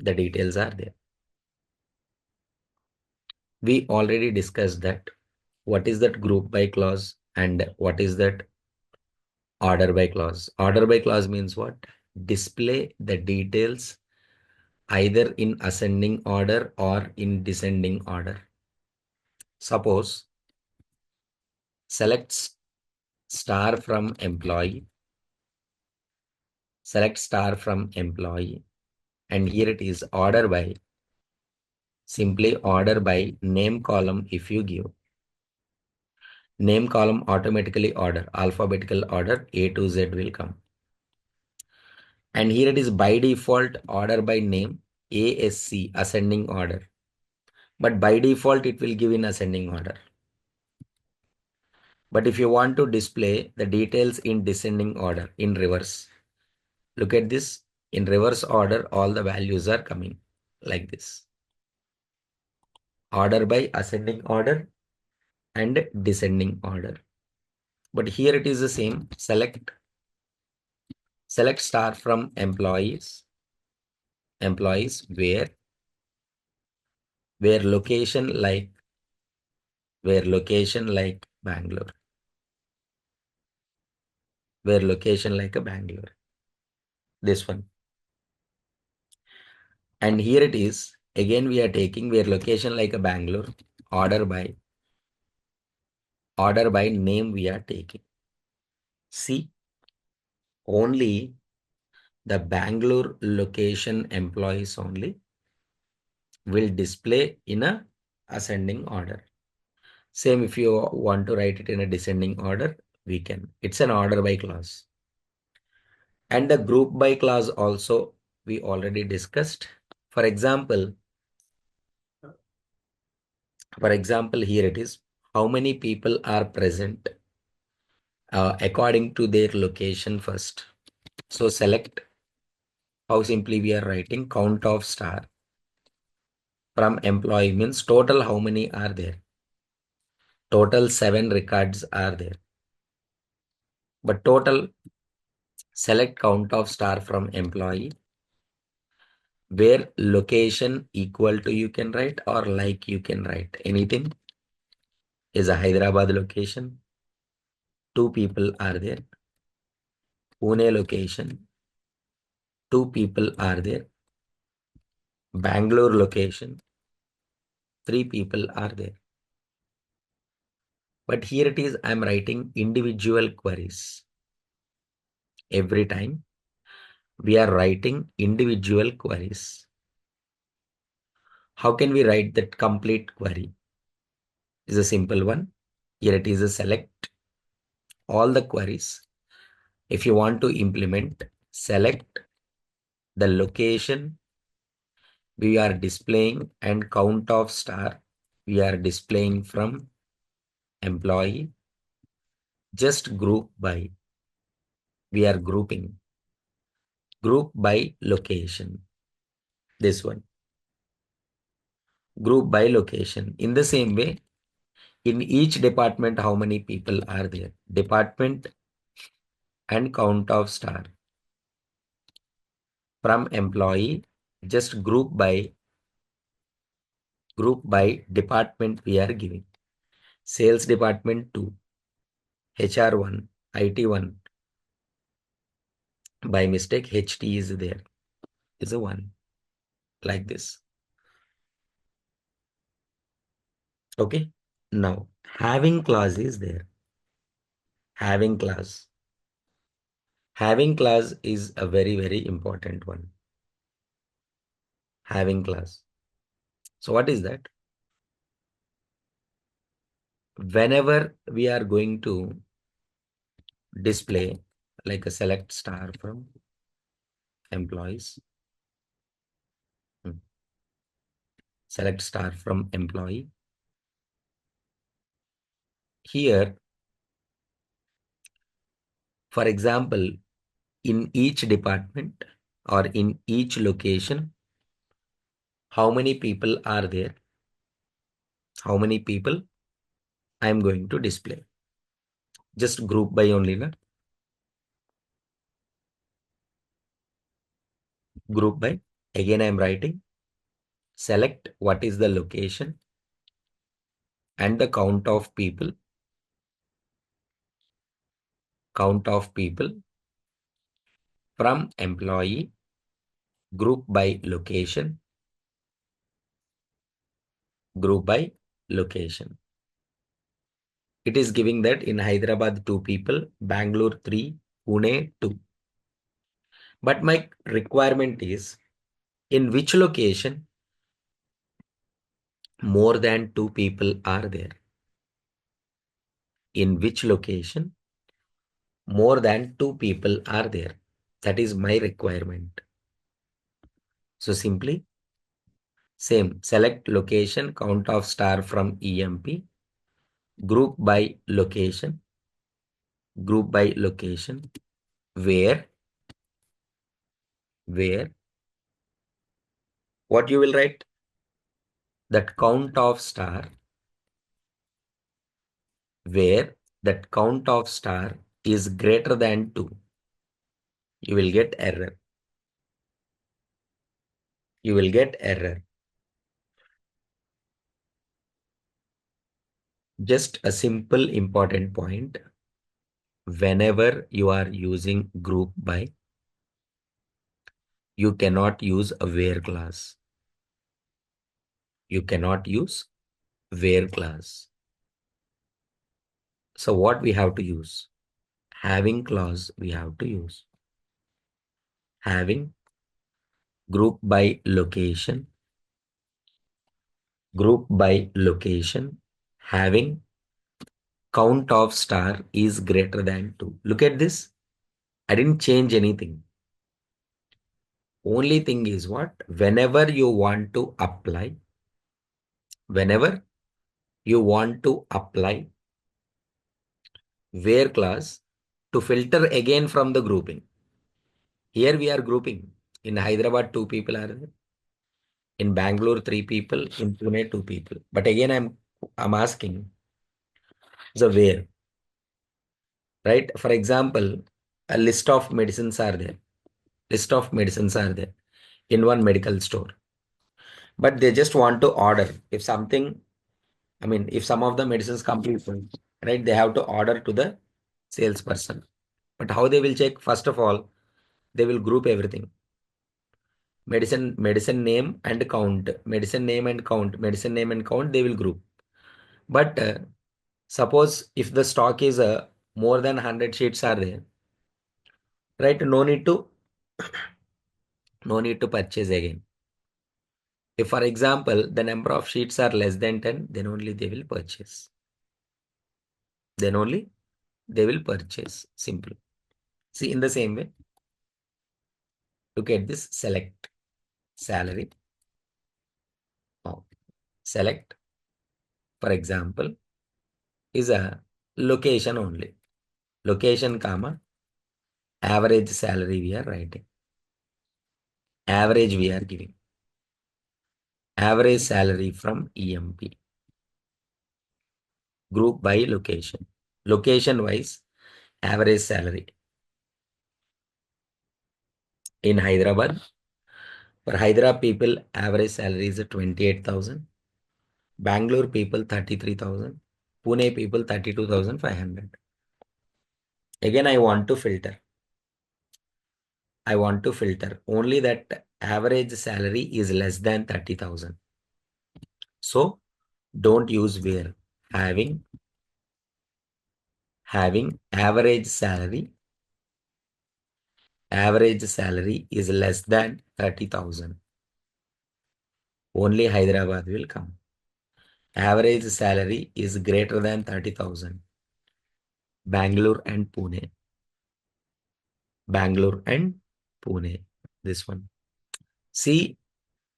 the details are there. We already discussed that. What is that group by clause and what is that order by clause? Order by clause means what? Display the details either in ascending order or in descending order. Suppose select star from employee, select star from employee, and here it is order by, simply order by name column. If you give name column, automatically order, alphabetical order, A to Z will come. And here it is by default order by name, ASC, ascending order. But by default, it will give in ascending order. But if you want to display the details in descending order, in reverse, look at this. In reverse order, all the values are coming like this. Order by ascending order and descending order. But here it is the same. Select star from employees where location like Bangalore, where location like a Bangalore, this one. And here it is again, we are taking where location like a Bangalore, order by name we are taking. See, only the Bangalore location employees only will display in a ascending order. Same if you want to write it in a descending order, we can. It's an order by clause. And the group by clause also we already discussed. For example, here it is, how many people are present according to their location first. So select, how simply we are writing count of star from employee means total how many are there. Total 7 records are there. But total, select count of star from employee where location equal to you can write or like you can write anything is a Hyderabad location. 2 people are there. Pune location. 2 people are there. Bangalore location. 3 people are there. But here it is, I'm writing individual queries. Every time we are writing individual queries. How can we write that complete query? Is a simple one. Here it is a select all the queries. If you want to implement, select the location we are displaying and count of star we are displaying from employee. Just group by, we are grouping. Group by location. This one. group by location. In the same way, in each department, how many people are there? Department and count of star. From employee, just group by department we are giving. Sales department 2, HR 1, IT 1. By mistake, HT is there. Is a 1. Like this. Okay. Now, having clause is there. Having clause. Having clause is a very, very important one. Having clause. So what is that? Whenever we are going to display like a select star from employees, select star from employee. Here, for example, in each department or in each location, how many people are there? How many people I am going to display? Just group by only, na? Group by. Again, I am writing. Select what is the location and the count of people. Count of people from employee. Group by location. Group by location. It is giving that in Hyderabad 2 people, Bangalore 3, Pune 2. But my requirement is in which location more than 2 people are there. In which location more than 2 people are there. That is my requirement. So simply same, select location, count of star from EMP, group by location, where what you will write? That count of star, where that count of star is greater than 2. You will get error. You will get error. Just a simple important point. Whenever you are using group by, you cannot use a where clause. You cannot use where clause. So what we have to use? Having clause we have to use. Having group by location. Group by location. Having count of star is greater than 2. Look at this. I didn't change anything. Only thing is what? Whenever you want to apply where clause to filter again from the grouping. Here we are grouping. In Hyderabad, 2 people are there. In Bangalore, 3 people. In Pune, 2 people. But again, I'm asking the where, right? For example, a list of medicines are there. List of medicines are there in one medical store. But they just want to order. If something, if some of the medicines complete, right, they have to order to the salesperson. But how they will check? First of all, they will group everything. Medicine name and count, medicine name and count, medicine name and count, they will group. But suppose if the stock is more than 100 sheets are there, right? No need to purchase again. If, for example, the number of sheets are less than 10, then only they will purchase. Then only they will purchase. Simple. See, in the same way, look at this. Select salary. Oh, select, for example, is a location only. Location, comma, average salary we are writing. Average we are giving. Average salary from EMP. Group by location. Location wise, average salary. In Hyderabad, for Hyderabad people, average salary is 28,000. Bangalore people 33,000. Pune people 32,500. Again, I want to filter. I want to filter only that average salary is less than 30,000. So don't use where. Having average salary is less than 30,000. Only Hyderabad will come. Average salary is greater than 30,000. Bangalore and Pune. Bangalore and Pune. This one. See,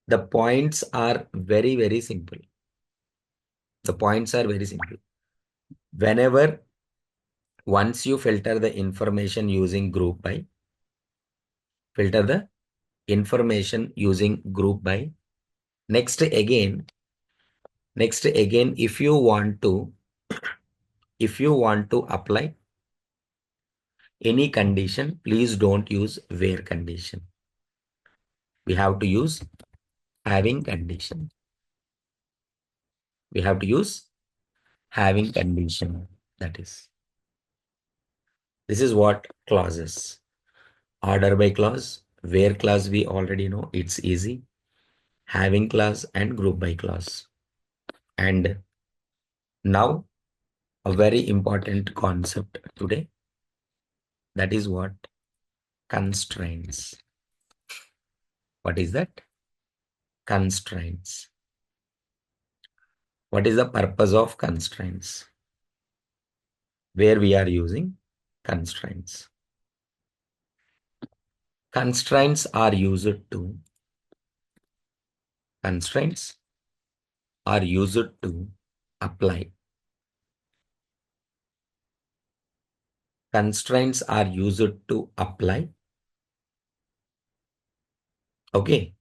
the points are very, very simple. The points are very simple. Whenever once you filter the information using group by, filter the information using group by. Next again, if you want to apply any condition, please don't use where condition. We have to use having condition. We have to use having condition. That is, this is what clauses. Order by clause, where clause we already know, it's easy. Having clause and group by clause. And now a very important concept today. That is what? Constraints. What is that? Constraints. What is the purpose of constraints? Where we are using constraints. Constraints are used to apply. Constraints are used to apply. Okay.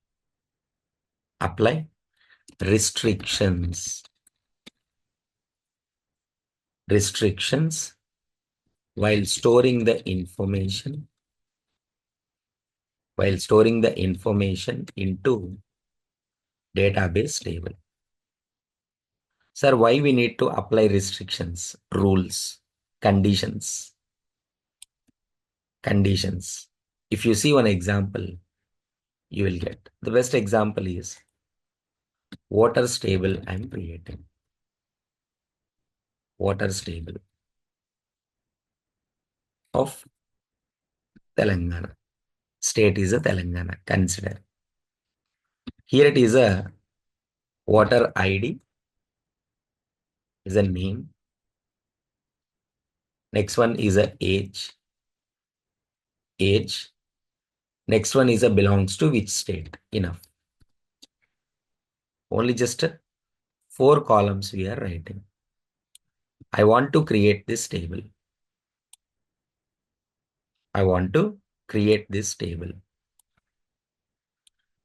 Apply restrictions. Restrictions while storing the information. Into database table. Sir, why we need to apply restrictions, rules, conditions? If you see one example, you will get. The best example is waters table I am creating. Waters table of Telangana. State is a Telangana. Consider. Here it is a water ID is a name. Next one is a age. Next one is a belongs to which state. Enough. Only just 4 columns we are writing. I want to create this table.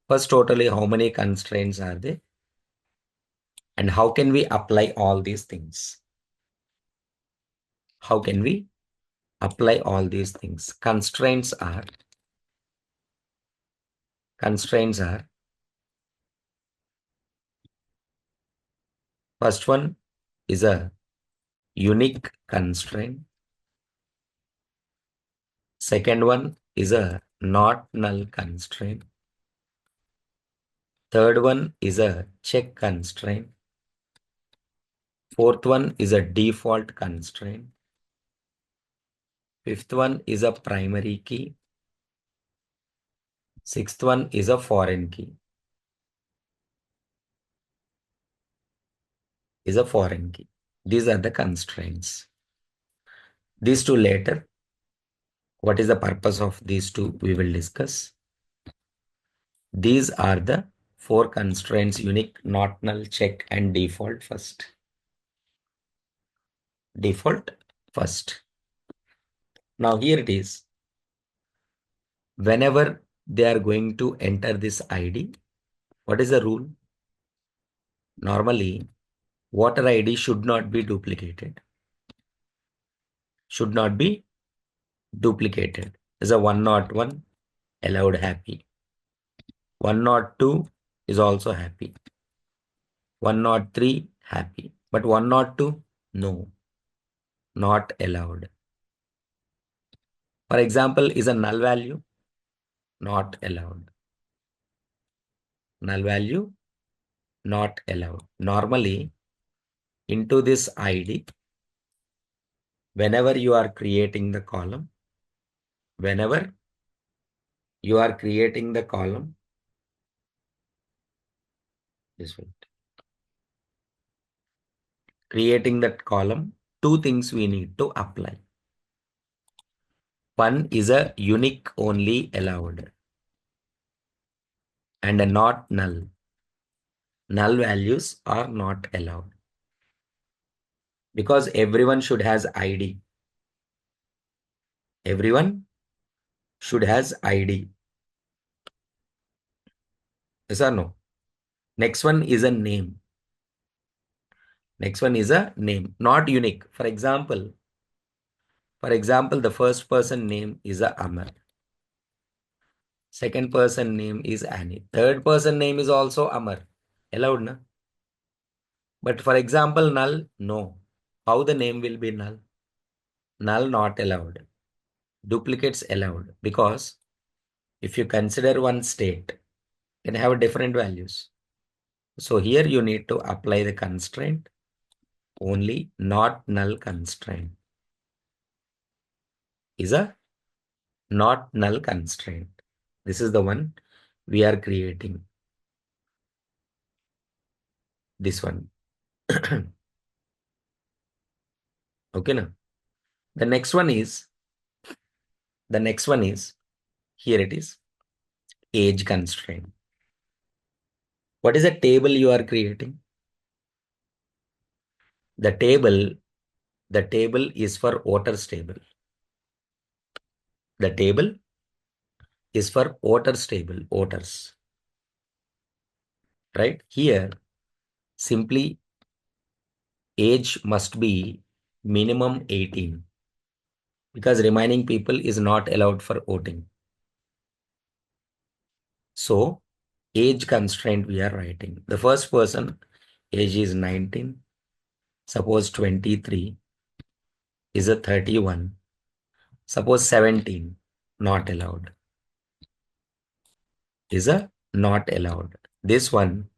First, totally how many constraints are there? And how can we apply all these things? Constraints are first one is a unique constraint. Second one is a not null constraint. Third one is a check constraint. Fourth one is a default constraint. Fifth one is a primary key. Sixth one is a foreign key. These are the constraints. These two later. What is the purpose of these two? We will discuss. These are the 4 constraints: unique, not null, check, and default first. Now here it is. Whenever they are going to enter this ID, what is the rule? Normally, voter ID should not be duplicated. Should not be duplicated. Is a 101 allowed happy. 102 is also happy. 103 happy. But 102 no, not allowed. For example, is a null value not allowed. Null value not allowed. Normally, into this ID, whenever you are creating the column, whenever you are creating the column, this one, creating that column, two things we need to apply. One is a unique only allowed and a not null. Null values are not allowed because everyone should has ID. Everyone should has ID. Yes or no? Next one is a name. Next one is a name, not unique. For example, the first person name is a Amar. Second person name is Annie. Third person name is also Amar. Allowed, na? But for example, null, no. How the name will be null? Null not allowed. Duplicates allowed. Because if you consider one state, can have different values. So here you need to apply the constraint only, not null constraint. Is a not null constraint. This is the one we are creating. This one. Okay, now. The next one is, here it is, age constraint. What is the table you are creating? The table is for voters table. The table is for voters table, voters. Right? Here, simply age must be minimum 18 because remaining people is not allowed for voting. So, age constraint we are writing. The first person, age is 19. Suppose 23 is a 31. Suppose 17, not allowed. Is a not allowed. This one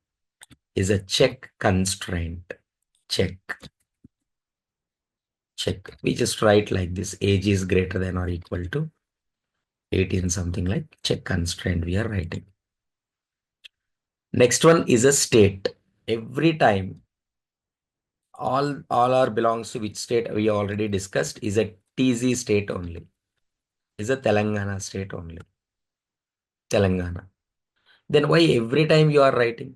is a check constraint. Check. Check. We just write like this. Age is greater than or equal to 18, something like check constraint we are writing. Next one is a state. Every time all are belongs to which state we already discussed is a TZ state only. Is a Telangana state only. Telangana. Then why every time you are writing?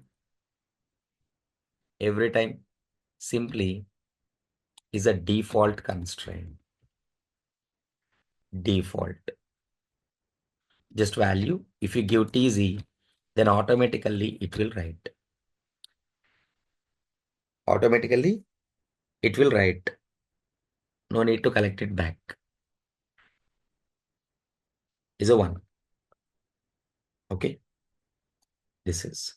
Every time simply is a default constraint. Default. Just value. If you give TZ, then automatically it will write. Automatically it will write. No need to collect it back. Is a 1. Okay. This is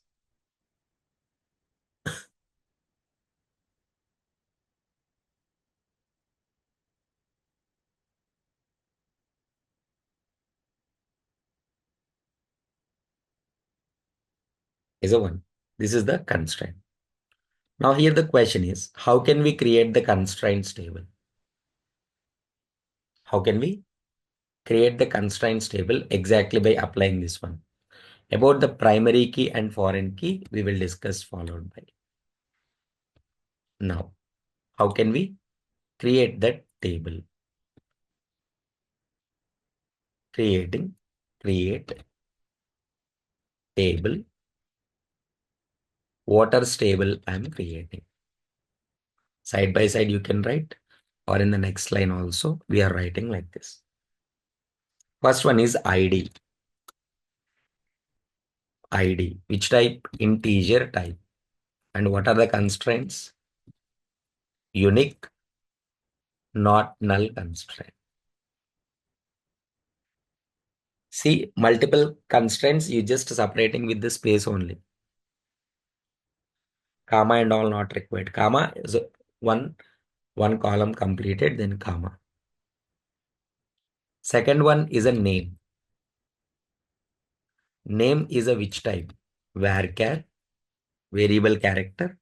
a 1. This is the constraint. Now here the question is, how can we create the constraints table? How can we create the constraints table? Exactly by applying this one. About the primary key and foreign key, we will discuss followed by. Now, how can we create that table? Create table, voters table I am creating. Side by side you can write, or in the next line also we are writing like this. First one is ID. ID. Which type? Integer type. And what are the constraints? Unique, not null constraint. See, multiple constraints, you just separating with the space only. Comma and all not required. Comma is one column completed, then comma. Second one is a name. Name is a which type? Varchar, variable character,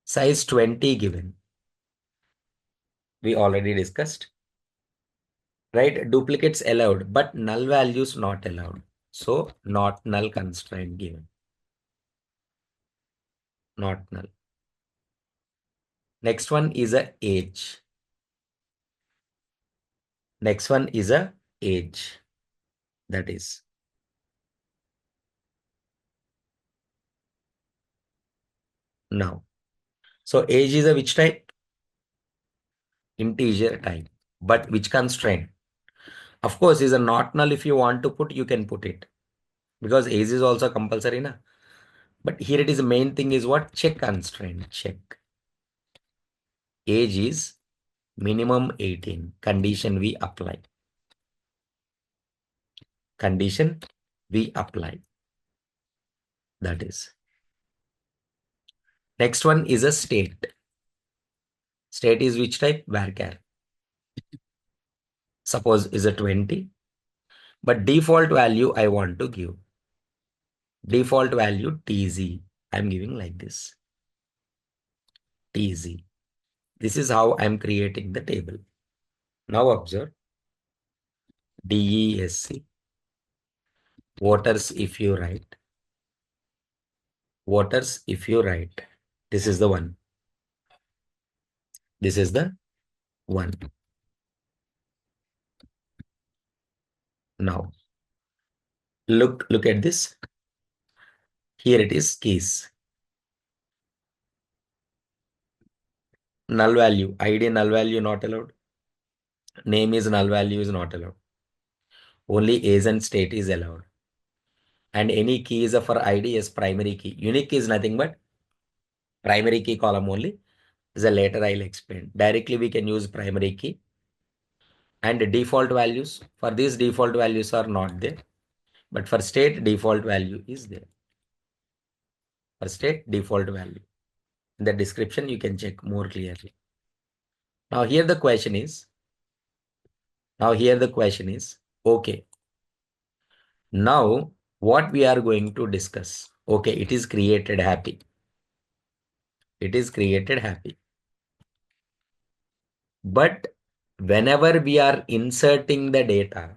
size 20 given. We already discussed. Right? Duplicates allowed, but null values not allowed. So not null constraint given. Not null. Next one is a age. Next one is a age. That is now. So age is a which type? Integer type. But which constraint? Of course, is a not null. If you want to put, you can put it. Because age is also compulsory, na? But here it is the main thing is what? Check constraint. Check. Age is minimum 18. Condition we apply. Condition we apply. That is. Next one is a state. State is which type? Varchar. Suppose is a 20. But default value I want to give. Default value TZ. I'm giving like this. TZ. This is how I'm creating the table. Now observe. DESC. Voters if you write. Voters if you write. This is the one. This is the one. Now look at this. Here it is keys. Null value. ID null value not allowed. Name is null value is not allowed. Only age and state is allowed. And any key is for ID as primary key. Unique is nothing but primary key column only. Is a later I'll explain. Directly we can use primary key. And default values. For these default values are not there. But for state default value is there. For state default value. In the description you can check more clearly. Now here the question is. Okay. Now what we are going to discuss. Okay, it is created happy. It is created happy. But whenever we are inserting the data,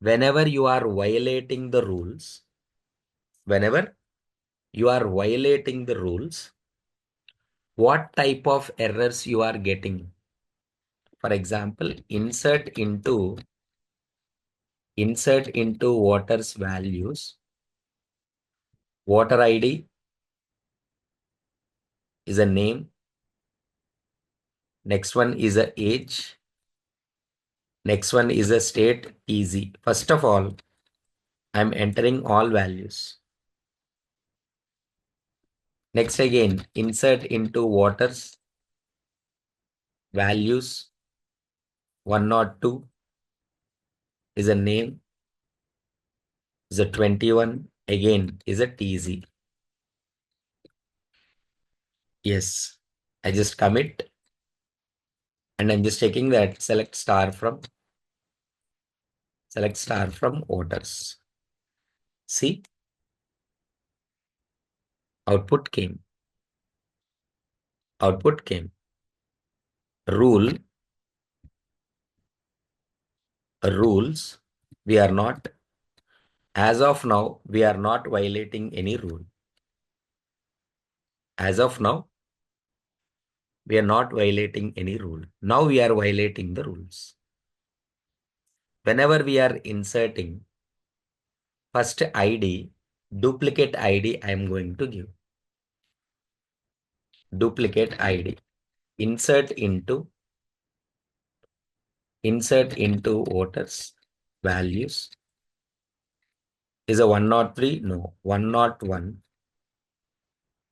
whenever you are violating the rules, whenever you are violating the rules, what type of errors you are getting? For example, insert into voters values. Voter ID is a name. Next one is a age. Next one is a state easy. First of all, I'm entering all values. Next again, insert into voters values 102 is a name, is a 21, again is a TZ. Yes, I just commit and I'm just taking that select star from voters. See, output came. Rules, we are not, as of now, we are not violating any rule. As of now, we are not violating any rule. Now we are violating the rules. Whenever we are inserting first ID, duplicate ID I am going to give. Duplicate ID. Insert into voters values is a 103. No, 101.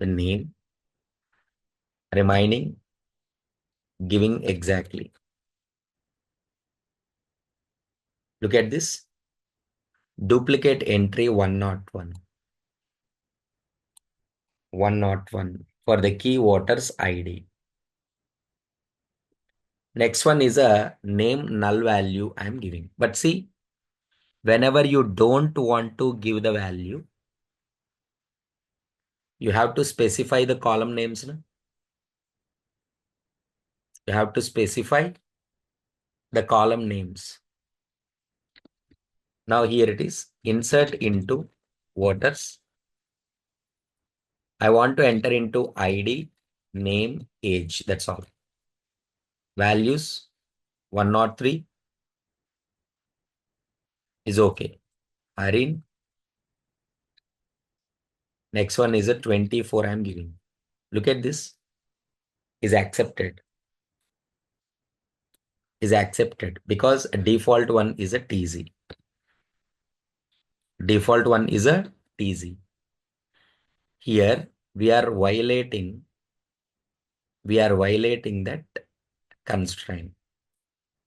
the name, remaining, giving exactly. Look at this. Duplicate entry 101. 101 for the key voters ID. Next one is a name null value I'm giving. But see, whenever you don't want to give the value, you have to specify the column names. No? You have to specify the column names. Now here it is. Insert into voters. I want to enter into ID, name, age. That's all. Values 103 is okay. Arin. Next one is a 24 I'm giving. Look at this. Is accepted. Is accepted because default one is a TZ. Default one is a TZ. Here we are violating that constraint.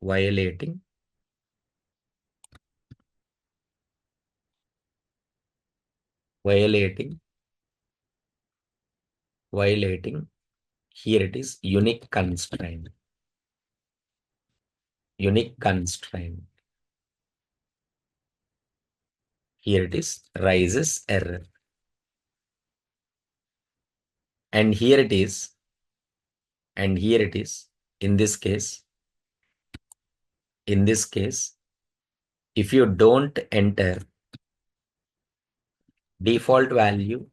Violating violating violating here it is unique constraint. Unique constraint. Here it is raises error. And here it is, in this case, if you don't enter default value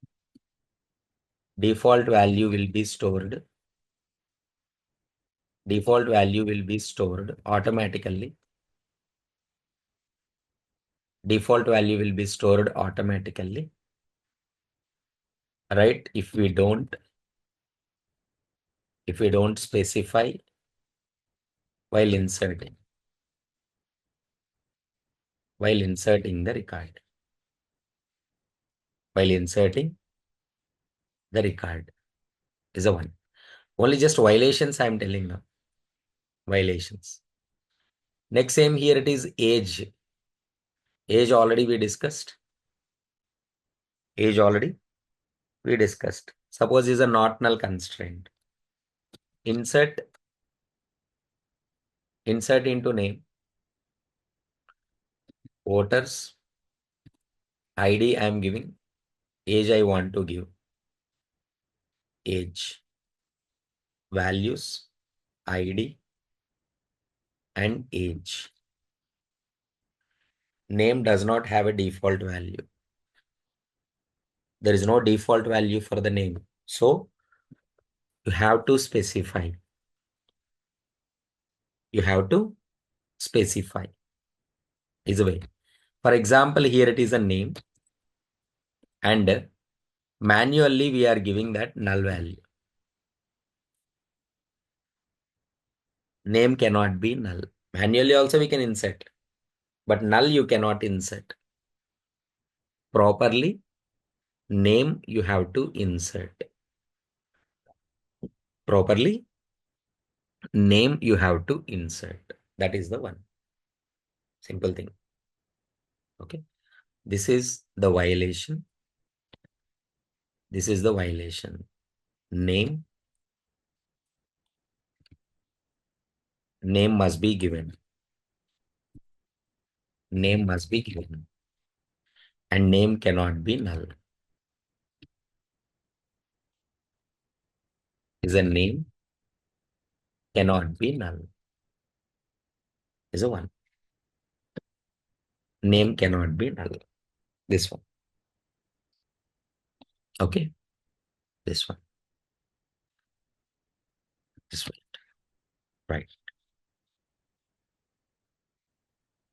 will be stored. Default value will be stored automatically. Default value will be stored automatically. Right? If we don't specify while inserting the record. While inserting the record is a one. Only just violations I am telling now. Violations. Next same here it is age. Age already we discussed. Age already we discussed. Suppose is a not null constraint. Insert into name. Voters ID I am giving. Age I want to give. Age. Values. ID and age. Name does not have a default value. There is no default value for the name. So you have to specify. You have to specify is a way. For example, here it is a name and manually we are giving that null value. Name cannot be null. Manually also we can insert, but null you cannot insert. Properly, name you have to insert. Properly, name you have to insert. That is the one. Simple thing. Okay. This is the violation. This is the violation. Name must be given. Name must be given. And name cannot be null. Is a name cannot be null. Is a one. Name cannot be null. This one. Okay. This one. This one. Right.